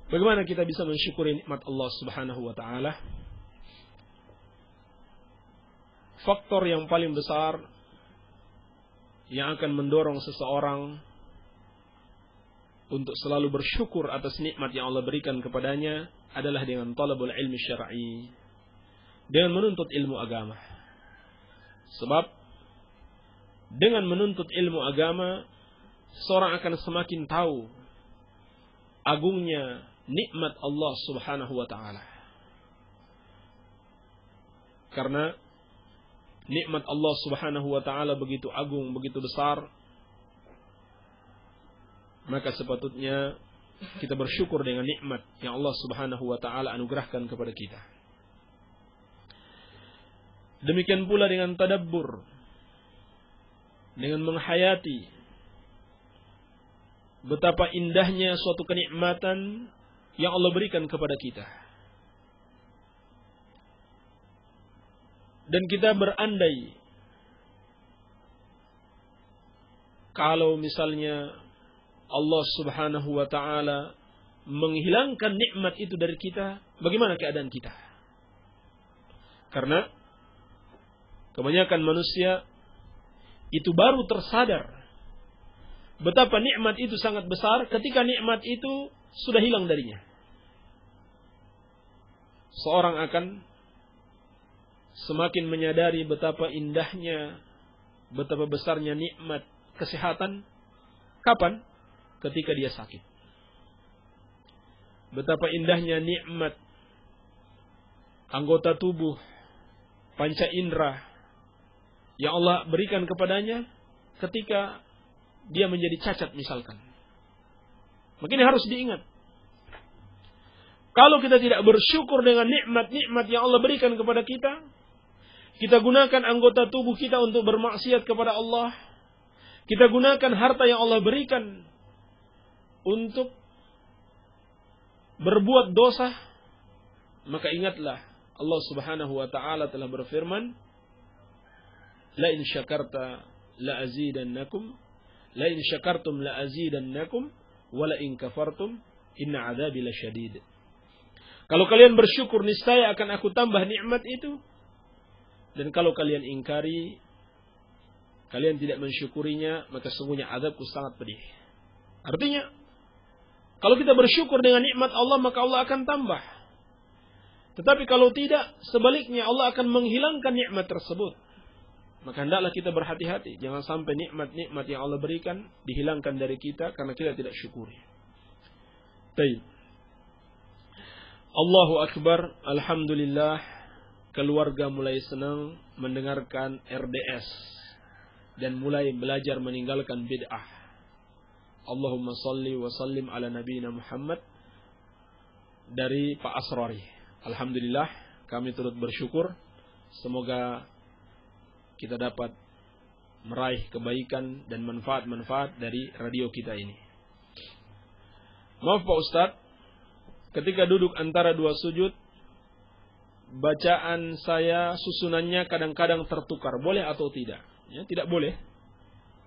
Bagaimana kita bisa mensyukuri nikmat Allah Subhanahu wa taala? Faktor yang paling besar yang akan mendorong seseorang untuk selalu bersyukur atas nikmat yang Allah berikan kepadanya adalah dengan talabul ilmi syar'i, dengan menuntut ilmu agama. Sebab dengan menuntut ilmu agama, seseorang akan semakin tahu agungnya nikmat Allah Subhanahu wa ta'ala. Karena nikmat Allah Subhanahu wa ta'ala begitu agung, begitu besar, maka sepatutnya kita bersyukur dengan nikmat yang Allah Subhanahu wa ta'ala anugerahkan kepada kita. Demikian pula dengan tadabbur, dengan menghayati betapa indahnya suatu kenikmatan yang Allah berikan kepada kita. Dan kita berandai, kalau misalnya Allah Subhanahu wa ta'ala menghilangkan nikmat itu dari kita, bagaimana keadaan kita? Karena kebanyakan manusia itu baru tersadar betapa nikmat itu sangat besar ketika nikmat itu sudah hilang darinya. Seorang akan semakin menyadari betapa indahnya, betapa besarnya nikmat kesehatan. Kapan? Ketika dia sakit. Betapa indahnya nikmat anggota tubuh, panca indera yang Allah berikan kepadanya ketika dia menjadi cacat misalkan. Maka ini harus diingat. Kalau kita tidak bersyukur dengan nikmat-nikmat yang Allah berikan kepada kita, kita gunakan anggota tubuh kita untuk bermaksiat kepada Allah, kita gunakan harta yang Allah berikan untuk berbuat dosa, maka ingatlah Allah Subhanahu wa ta'ala telah berfirman, la in syakarta la azidannakum, la in syakartum la azidannakum, wa la in kafartum inna adzabi lasyadid. Kalau kalian bersyukur, niscaya akan aku tambah nikmat itu. Dan kalau kalian ingkari, kalian tidak mensyukurinya, maka sungguhnya azabku sangat pedih. Artinya, kalau kita bersyukur dengan nikmat Allah, maka Allah akan tambah. Tetapi kalau tidak, sebaliknya Allah akan menghilangkan nikmat tersebut. Maka hendaklah kita berhati-hati. Jangan sampai nikmat-nikmat yang Allah berikan dihilangkan dari kita karena kita tidak syukuri. Baik. Allahu Akbar, Alhamdulillah, keluarga mulai senang mendengarkan RDS dan mulai belajar meninggalkan bid'ah. Allahumma salli wa sallim ala nabiyina Muhammad dari Pak Asrori. Alhamdulillah, kami turut bersyukur. Semoga kita dapat meraih kebaikan dan manfaat-manfaat dari radio kita ini. Maaf Pak Ustadz, ketika duduk antara dua sujud, bacaan saya susunannya kadang-kadang tertukar. Boleh atau tidak? Ya, tidak boleh.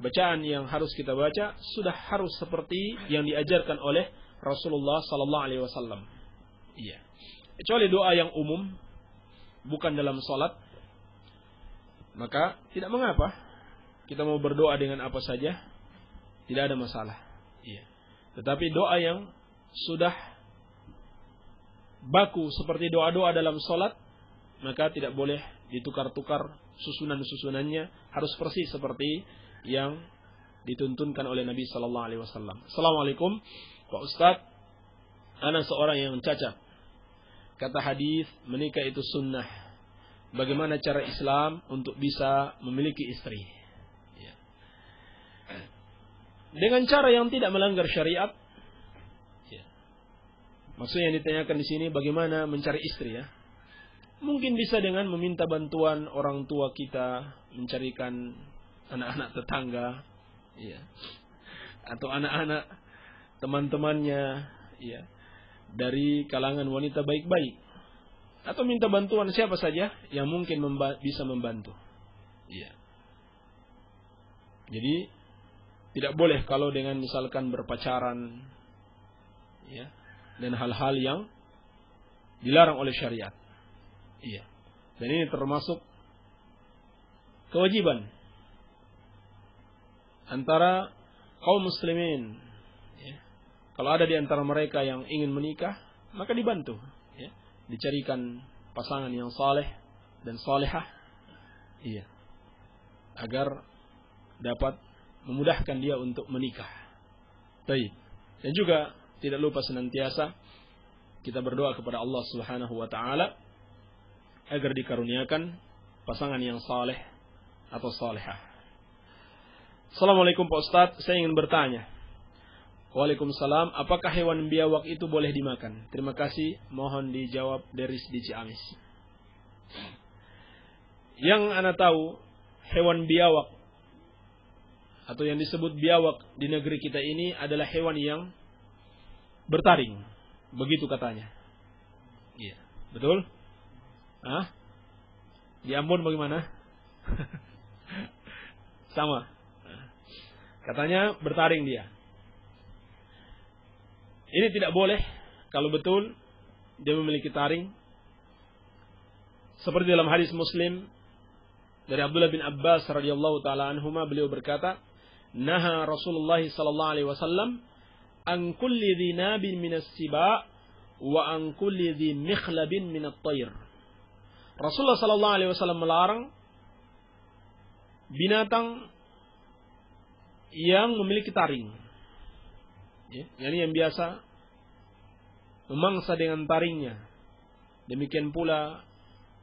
Bacaan yang harus kita baca sudah harus seperti yang diajarkan oleh Rasulullah sallallahu alaihi wasallam. Iya. Kecuali doa yang umum, bukan dalam salat, maka tidak mengapa. Kita mau berdoa dengan apa saja, tidak ada masalah. Iya. Tetapi doa yang sudah baku seperti doa-doa dalam salat, maka tidak boleh ditukar-tukar susunan-susunannya, harus persis seperti yang dituntunkan oleh Nabi sallallahu alaihi wasallam. Assalamualaikum Pak Ustadz, ana seorang yang cacat. Kata hadis menikah itu sunnah. Bagaimana cara Islam untuk bisa memiliki istri? Ya. Dengan cara yang tidak melanggar syariat. Ya. Maksudnya yang ditanyakan di sini bagaimana mencari istri ya? Mungkin bisa dengan meminta bantuan orang tua kita mencarikan anak-anak tetangga, ya, atau anak-anak teman-temannya, ya, dari kalangan wanita baik-baik, atau minta bantuan siapa saja yang mungkin bisa membantu. Ya. Jadi tidak boleh kalau dengan misalkan berpacaran, ya, dan hal-hal yang dilarang oleh syariat. Iya. Dan ini termasuk kewajiban antara kaum muslimin. Ya. Kalau ada di antara mereka yang ingin menikah, maka dibantu. Ya. Dicarikan pasangan yang saleh dan salihah. Iya. Agar dapat memudahkan dia untuk menikah. Baik. Dan juga tidak lupa senantiasa kita berdoa kepada Allah Subhanahu wa taala agar dikaruniakan pasangan yang saleh atau salihah. Assalamualaikum Pak Ustadz, saya ingin bertanya. Waalaikumsalam, apakah hewan biawak itu boleh dimakan? Terima kasih, mohon dijawab Deris di Ciamis. Yang Anda tahu, hewan biawak atau yang disebut biawak di negeri kita ini adalah hewan yang bertaring. Begitu katanya. Iya, betul? Hah? Di Ambon bagaimana? Sama. Katanya bertaring dia. Ini tidak boleh kalau betul dia memiliki taring. Seperti dalam hadis Muslim dari Abdullah bin Abbas radhiyallahu taala anhuma, beliau berkata, "Naha Rasulullah sallallahu alaihi wasallam an kulli dhi nabin minas siba wa an kulli dhi mikhlabin minat tayr." Rasulullah sallallahu alaihi wasallam melarang binatang yang memiliki taring. Ya, yang biasa memangsa dengan taringnya. Demikian pula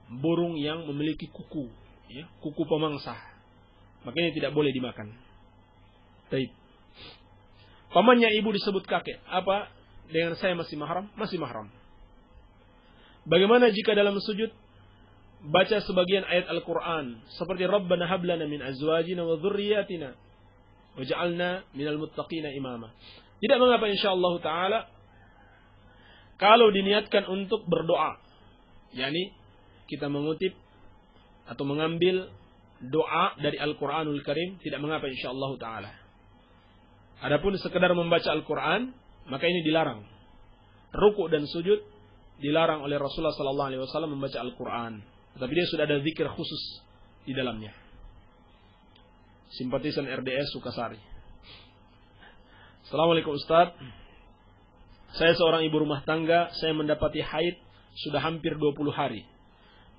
burung yang memiliki kuku, ya, kuku pemangsa. Maka ini tidak boleh dimakan. Baik. Pamannya ibu disebut kakek. Apa dengan saya masih mahram? Masih mahram. Bagaimana jika dalam sujud baca sebagian ayat Al-Quran seperti Rabbana hablana min azwajina wa dhurriyyatina waj'alna minal muttaqina imama? Tidak mengapa insyaallah taala kalau diniatkan untuk berdoa, yakni kita mengutip atau mengambil doa dari Al-Qur'anul Karim, tidak mengapa insyaallah taala. Adapun sekedar membaca Al-Qur'an, maka ini dilarang. Ruku' dan sujud dilarang oleh Rasulullah sallallahu alaihi wasallam membaca Al-Qur'an. Tapi dia sudah ada zikir khusus di dalamnya. Simpatisan RDS Sukasari. Assalamualaikum Ustaz. Saya seorang ibu rumah tangga. Saya mendapati haid sudah hampir 20 hari.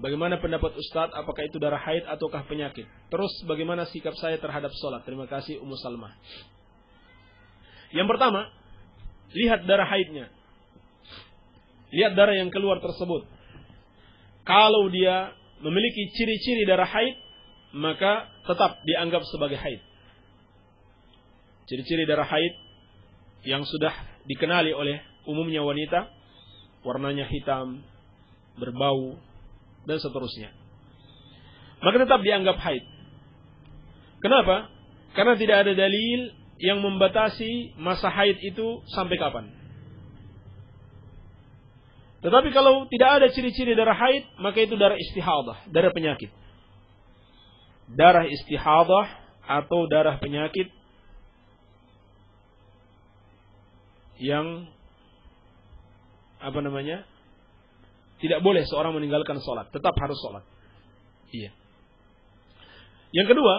Bagaimana pendapat Ustaz? Apakah itu darah haid ataukah penyakit? Terus bagaimana sikap saya terhadap sholat? Terima kasih Ummu Salmah. Yang pertama, lihat darah haidnya. Lihat darah yang keluar tersebut. Kalau dia memiliki ciri-ciri darah haid, maka tetap dianggap sebagai haid. Ciri-ciri darah haid yang sudah dikenali oleh umumnya wanita, warnanya hitam, berbau, dan seterusnya. Maka tetap dianggap haid. Kenapa? Karena tidak ada dalil yang membatasi masa haid itu sampai kapan. Tetapi kalau tidak ada ciri-ciri darah haid, maka itu darah istihadah, darah penyakit. Darah istihadah atau darah penyakit yang tidak boleh seorang meninggalkan sholat, tetap harus sholat. Iya. Yang kedua,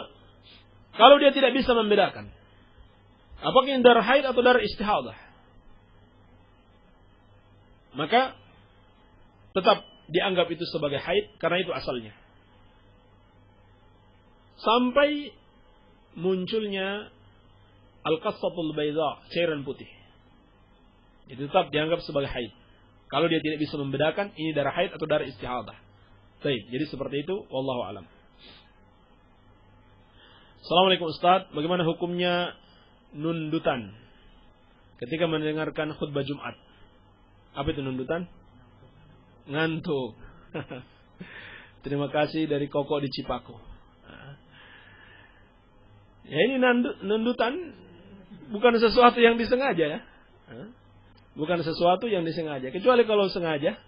kalau dia tidak bisa membedakan apakah ini darah haid atau darah istihadah, maka tetap dianggap itu sebagai haid karena itu asalnya. Sampai munculnya al-qassatul baydha, cairan putih. Itu tetap dianggap sebagai haid. Kalau dia tidak bisa membedakan ini darah haid atau darah istihadah. Baik, jadi seperti itu, wallahu alam. Assalamualaikum Ustaz, bagaimana hukumnya nundutan ketika mendengarkan khutbah Jumat? Apa itu nundutan? Ngantuk. Terima kasih dari Koko di Cipaku. Ya, ini nundutan bukan sesuatu yang disengaja ya. Bukan sesuatu yang disengaja. Kecuali kalau sengaja,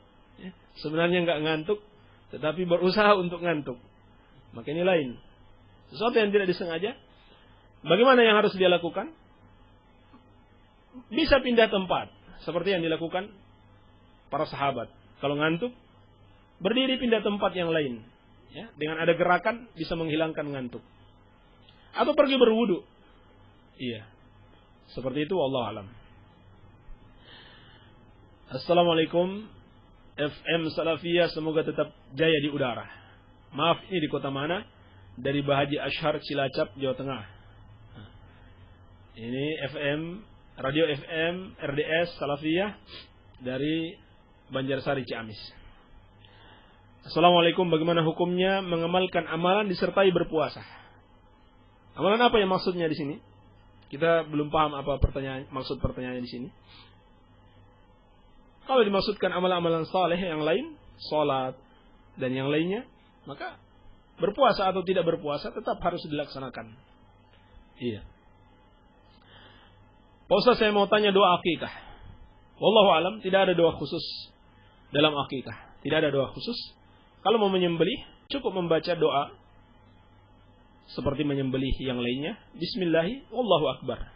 ya, sebenarnya nggak ngantuk, tetapi berusaha untuk ngantuk. Maka ini lain. Sesuatu yang tidak disengaja, bagaimana yang harus dia lakukan? Bisa pindah tempat, seperti yang dilakukan para sahabat. Kalau ngantuk, berdiri pindah tempat yang lain. Ya, dengan ada gerakan bisa menghilangkan ngantuk. Atau pergi berwudu. Iya. Seperti itu, wallahu alam. Assalamualaikum FM Salafiyah, semoga tetap jaya di udara. Maaf, ini di kota mana? Dari Bahaji Ashar, Cilacap, Jawa Tengah. Ini Radio FM RDS Salafiyah dari Banjarsari, Ciamis. Assalamualaikum, bagaimana hukumnya mengamalkan amalan disertai berpuasa? Amalan apa yang maksudnya di sini? Kita belum paham apa maksud pertanyaannya di sini. Kalau dimaksudkan amalan-amalan saleh yang lain, salat dan yang lainnya, maka berpuasa atau tidak berpuasa tetap harus dilaksanakan. Iya. Pak Ustaz, saya mau tanya doa akikah. Wallahu alam, tidak ada doa khusus dalam akikah. Tidak ada doa khusus. Kalau mau menyembelih, cukup membaca doa seperti menyembelih yang lainnya. Bismillahi wallahu akbar.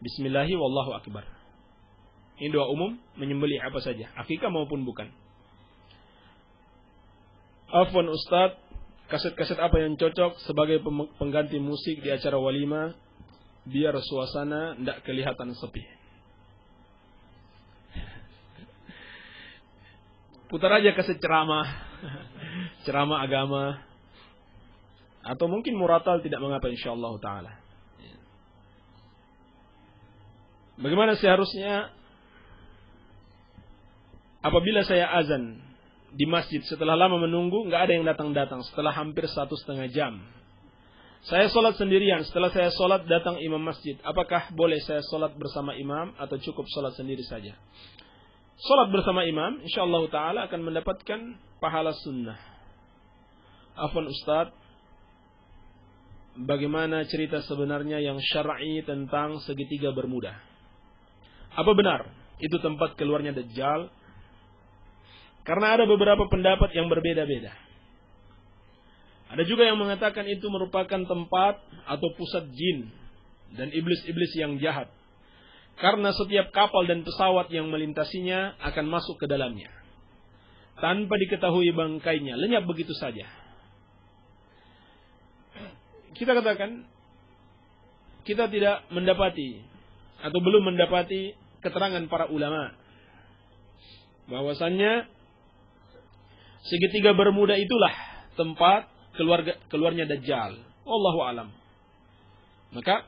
Bismillahi wallahu akbar. Ini doa umum menyembelih apa saja, akikah maupun bukan. Afwan Ustaz, kaset-kaset apa yang cocok sebagai pengganti musik di acara walimah biar suasana tidak kelihatan sepi? Putar aja kaset ceramah, ceramah agama, atau mungkin muratal, tidak mengapa insyaallah taala. Bagaimana seharusnya apabila saya azan di masjid setelah lama menunggu, nggak ada yang datang-datang setelah hampir 1,5 jam. Saya sholat sendirian, setelah saya sholat datang imam masjid. Apakah boleh saya sholat bersama imam atau cukup sholat sendiri saja? Sholat bersama imam, insyaallah ta'ala akan mendapatkan pahala sunnah. Afwan Ustaz, bagaimana cerita sebenarnya yang syar'i tentang segitiga Bermuda? Apa benar itu tempat keluarnya Dajjal? Karena ada beberapa pendapat yang berbeda-beda. Ada juga yang mengatakan itu merupakan tempat atau pusat jin dan iblis-iblis yang jahat. Karena setiap kapal dan pesawat yang melintasinya akan masuk ke dalamnya. Tanpa diketahui bangkainya, lenyap begitu saja. Kita katakan, kita tidak mendapati atau belum mendapati keterangan para ulama bahwasannya segitiga Bermuda itulah tempat keluarnya Dajjal. Wallahu alam. Maka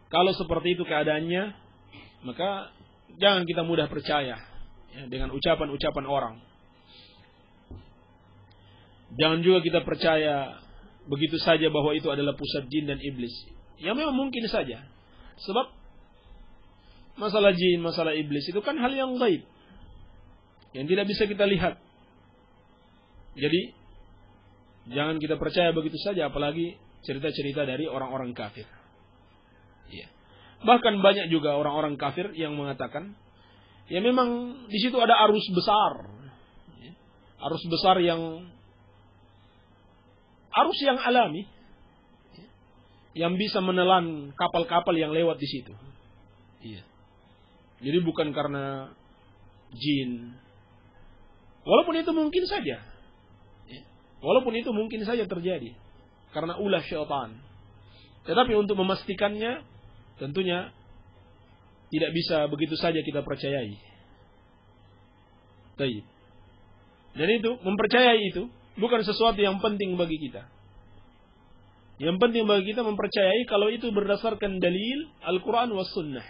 kalau seperti itu keadaannya, maka jangan kita mudah percaya ya, dengan ucapan-ucapan orang. Jangan juga kita percaya begitu saja bahwa itu adalah pusat jin dan iblis. Ya memang mungkin saja. Sebab masalah jin, masalah iblis itu kan hal yang gaib. yang tidak bisa kita lihat. Jadi jangan kita percaya begitu saja, apalagi cerita-cerita dari orang-orang kafir. Ya. Bahkan banyak juga orang-orang kafir yang mengatakan, ya memang di situ ada arus besar, ya. Arus besar arus yang alami, ya. Yang bisa menelan kapal-kapal yang lewat di situ. Ya. Jadi bukan karena jin, walaupun itu mungkin saja, ya. Walaupun itu mungkin saja terjadi karena ulah syaitan. Tetapi untuk memastikannya, tentunya tidak bisa begitu saja kita percayai. Baik. Dan itu, mempercayai itu bukan sesuatu yang penting bagi kita. Yang penting bagi kita mempercayai kalau itu berdasarkan dalil Al-Quran was Sunnah.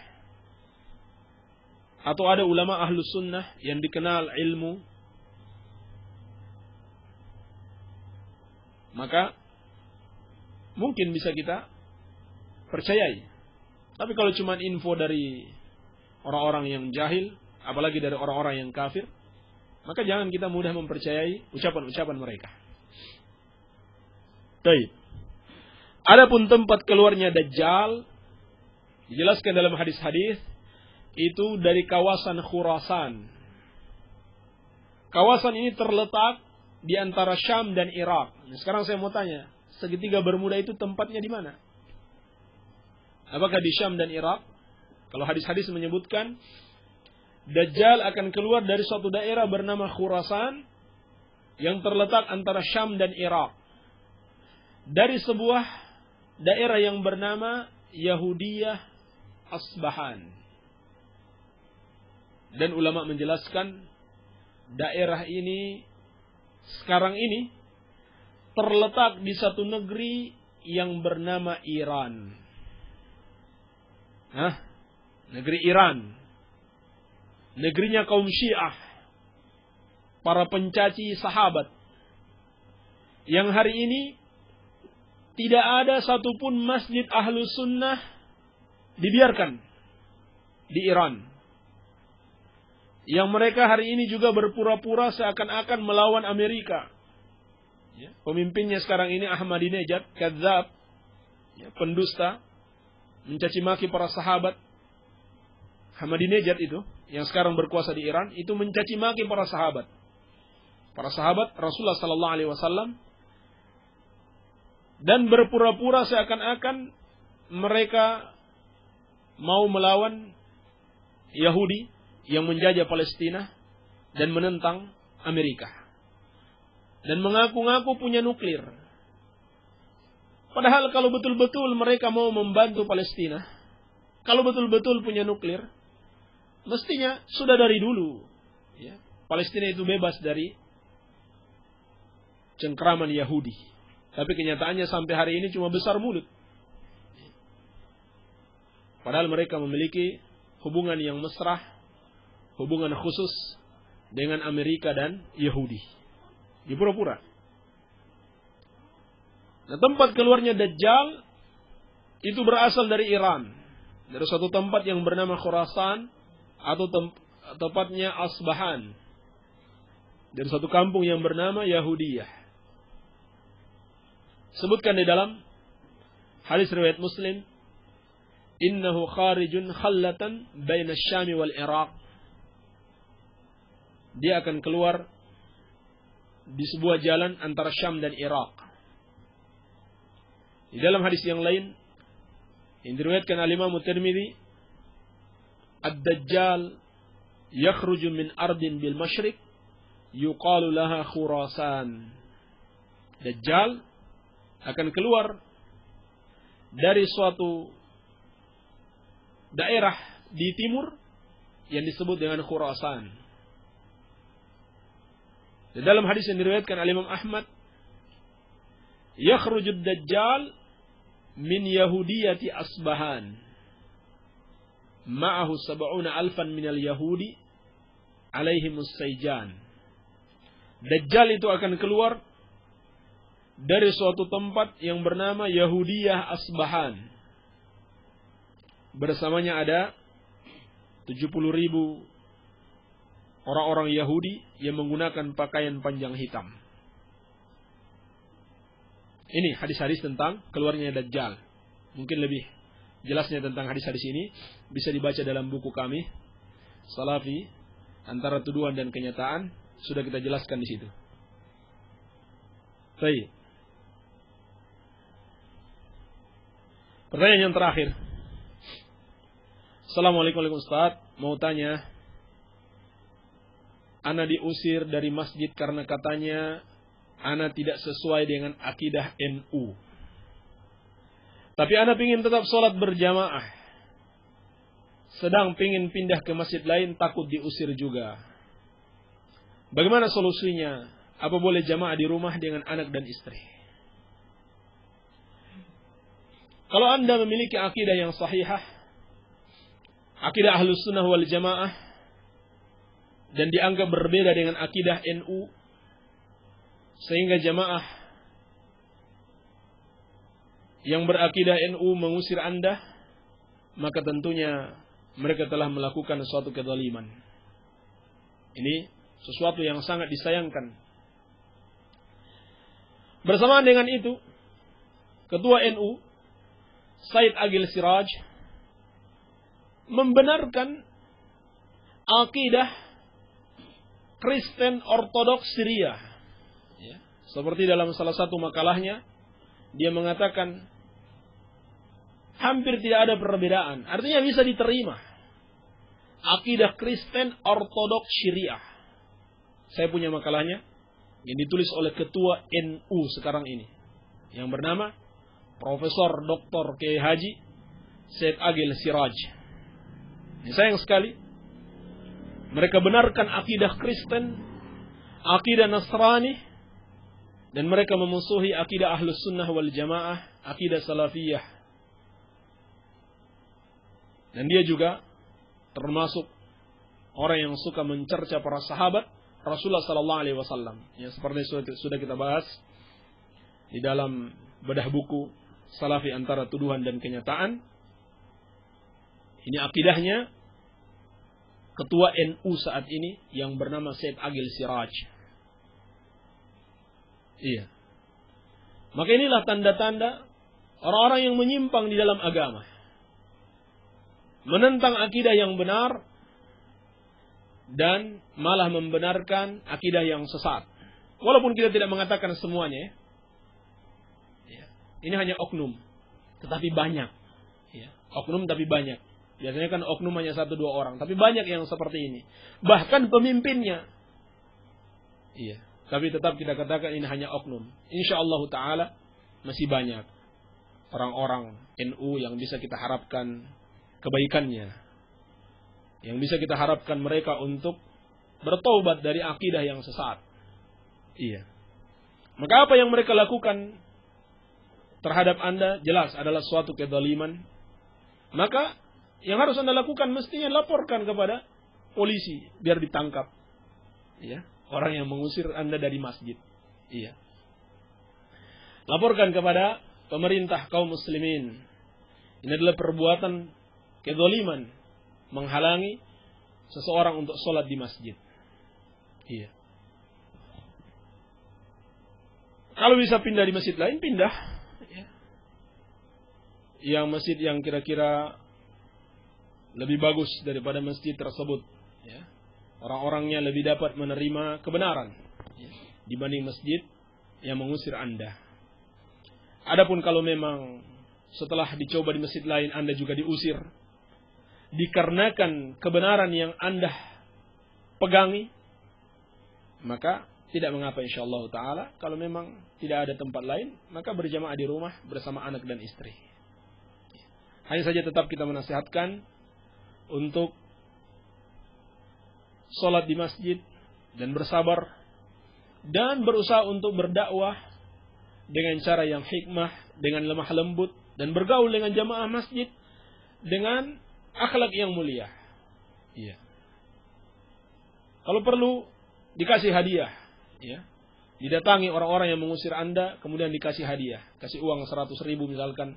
Atau ada ulama ahlus sunnah yang dikenal ilmu, maka mungkin bisa kita percayai. Tapi kalau cuma info dari orang-orang yang jahil, apalagi dari orang-orang yang kafir, maka jangan kita mudah mempercayai ucapan-ucapan mereka. Baik. Adapun tempat keluarnya Dajjal dijelaskan dalam hadis-hadis itu dari kawasan Khurasan. Kawasan ini terletak di antara Syam dan Irak. Nah, sekarang saya mau tanya, segitiga Bermuda itu tempatnya di mana? Apakah di Syam dan Irak? Kalau hadis-hadis menyebutkan Dajjal akan keluar dari suatu daerah bernama Khurasan yang terletak antara Syam dan Irak. Dari sebuah daerah yang bernama Yahudiyah Asbahan. Dan ulama menjelaskan daerah ini sekarang ini terletak di satu negeri yang bernama Iran. Negeri Iran. Negerinya kaum Syiah, para pencaci sahabat, yang hari ini tidak ada satupun masjid Ahlus Sunnah dibiarkan di Iran. Yang mereka hari ini juga berpura-pura seakan-akan melawan Amerika. Ya, pemimpinnya sekarang ini Ahmadinejad, kadzab, ya, pendusta, mencaci maki para sahabat. Ahmadinejad itu yang sekarang berkuasa di Iran itu mencaci maki para sahabat. Para sahabat Rasulullah sallallahu alaihi wasallam, dan berpura-pura seakan-akan mereka mau melawan Yahudi yang menjajah Palestina dan menentang Amerika. Dan mengaku-ngaku punya nuklir. Padahal kalau betul-betul mereka mau membantu Palestina, kalau betul-betul punya nuklir, mestinya sudah dari dulu, ya, Palestina itu bebas dari cengkraman Yahudi. Tapi kenyataannya sampai hari ini cuma besar mulut. Padahal mereka memiliki hubungan yang mesra, hubungan khusus dengan Amerika dan Yahudi. Dipura-pura. Nah, tempat keluarnya Dajjal itu berasal dari Iran. Dari suatu tempat yang bernama Khurasan, atau tempatnya Asbahan. Dari suatu kampung yang bernama Yahudiyah. Sebutkan di dalam hadis riwayat Muslim, innahu kharijun khallatan baina Syam wal Iraq. Dia akan keluar di sebuah jalan antara Syam dan Irak. Di dalam hadis yang lain yang diriwayatkan oleh Imam Tirmidzi, Ad-Dajjal yakhruju min ardin bil masyriq yuqalu laha Khurasan. Dajjal akan keluar dari suatu daerah di timur yang disebut dengan Khurasan. Di dalam hadis yang diriwayatkan oleh Imam Ahmad, yakhrujud Dajjal min Yahudiyati Asbahan ma'ahu 70,000 minal Yahudi alaihimus sayjan. Dajjal itu akan keluar dari suatu tempat yang bernama Yahudiyah Asbahan. Bersamanya ada 70,000 orang-orang Yahudi yang menggunakan pakaian panjang hitam. Ini hadis-hadis tentang keluarnya Dajjal. Mungkin lebih jelasnya tentang hadis-hadis ini bisa dibaca dalam buku kami, Salafi, Antara Tuduhan dan Kenyataan. Sudah kita jelaskan di situ. Baik. Pertanyaan yang terakhir. Assalamualaikum Ustaz. Mau tanya, ana diusir dari masjid karena katanya ana tidak sesuai dengan akidah NU. Tapi ana pingin tetap sholat berjamaah. Sedang pingin pindah ke masjid lain, takut diusir juga. Bagaimana solusinya? Apa boleh jamaah di rumah dengan anak dan istri? Kalau Anda memiliki akidah yang sahihah, akidah Ahlus Sunnah wal Jamaah, dan dianggap berbeda dengan akidah NU, sehingga jamaah yang berakidah NU mengusir Anda, maka tentunya mereka telah melakukan suatu kezaliman. Ini sesuatu yang sangat disayangkan. Bersamaan dengan itu, Ketua NU Said Agil Siraj membenarkan akidah Kristen Ortodoks Syria. Ya. Seperti dalam salah satu makalahnya, dia mengatakan hampir tidak ada perbedaan. Artinya bisa diterima. Akidah Kristen Ortodoks Syria. Saya punya makalahnya yang ditulis oleh Ketua NU sekarang ini, yang bernama Profesor Dr. Kiai Haji Said Agil Siraj. Ini sayang sekali, mereka benarkan akidah Kristen, akidah Nasrani, dan mereka memusuhi akidah Ahlus Sunnah wal Jamaah, akidah Salafiyah. Dan dia juga termasuk orang yang suka mencerca para sahabat Rasulullah sallallahu alaihi wasallam. Ya, seperti sudah kita bahas di dalam bedah buku Salafi Antara Tuduhan dan Kenyataan. Ini akidahnya Ketua NU saat ini yang bernama Said Agil Siraj. Iya. Maka inilah tanda-tanda orang-orang yang menyimpang di dalam agama. Menentang akidah yang benar dan malah membenarkan akidah yang sesat. Walaupun kita tidak mengatakan semuanya. Ya. Ini hanya oknum, tetapi banyak. Ya. Oknum tapi banyak. Biasanya kan oknum hanya 1-2 orang, tapi banyak yang seperti ini. Bahkan pemimpinnya. Iya. Tapi tetap kita katakan ini hanya oknum. Insyaallah ta'ala masih banyak orang-orang NU yang bisa kita harapkan kebaikannya. Yang bisa kita harapkan mereka untuk bertaubat dari akidah yang sesat. Iya. Maka apa yang mereka lakukan terhadap Anda jelas adalah suatu kezaliman. Maka yang harus Anda lakukan mestinya laporkan kepada polisi biar ditangkap. Iya. Orang yang mengusir Anda dari masjid. Iya. Laporkan kepada pemerintah kaum muslimin. Ini adalah perbuatan kezaliman, menghalangi seseorang untuk sholat di masjid. Iya. Kalau bisa pindah di masjid lain, pindah. Ya. Yang masjid yang kira-kira lebih bagus daripada masjid tersebut. Ya. Orang-orangnya lebih dapat menerima kebenaran. Ya. Dibanding masjid yang mengusir Anda. Adapun kalau memang setelah dicoba di masjid lain Anda juga diusir, dikarenakan kebenaran yang Anda pegangi, maka tidak mengapa insyaallah ta'ala. Kalau memang tidak ada tempat lain, maka berjamaah di rumah bersama anak dan istri. Hanya saja tetap kita menasihatkan untuk sholat di masjid dan bersabar dan berusaha untuk berdakwah dengan cara yang hikmah, dengan lemah lembut, dan bergaul dengan jamaah masjid dengan akhlak yang mulia. Iya. Kalau perlu dikasih hadiah, ya. Didatangi orang-orang yang mengusir Anda, kemudian dikasih hadiah, kasih uang 100.000 misalkan,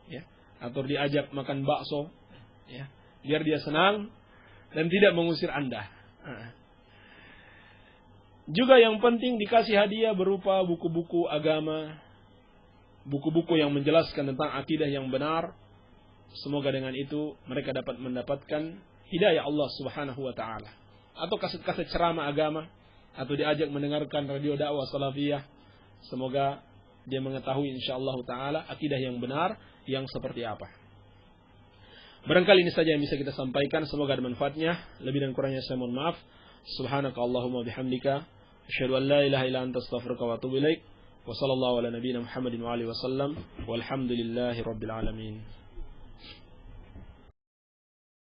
ya. Atau diajak makan bakso, ya. Biar dia senang dan tidak mengusir Anda. Juga yang penting dikasih hadiah berupa buku-buku agama, buku-buku yang menjelaskan tentang akidah yang benar. Semoga dengan itu mereka dapat mendapatkan hidayah Allah Subhanahu wa taala. Atau kaset-kaset ceramah agama, atau diajak mendengarkan radio dakwah salafiyah. Semoga dia mengetahui insyaallah taala akidah yang benar yang seperti apa. Barangkali ini saja yang bisa kita sampaikan, semoga ada manfaatnya. Lebih dan kurangnya saya mohon maaf. Subhanakallahumma bihamdika asyhadu an la ilaha illa anta astaghfiruka wa atubu ilaik. Wa sallallahu ala nabiyyina Muhammadin wa alihi wasallam. Walhamdulillahi rabbil alamin.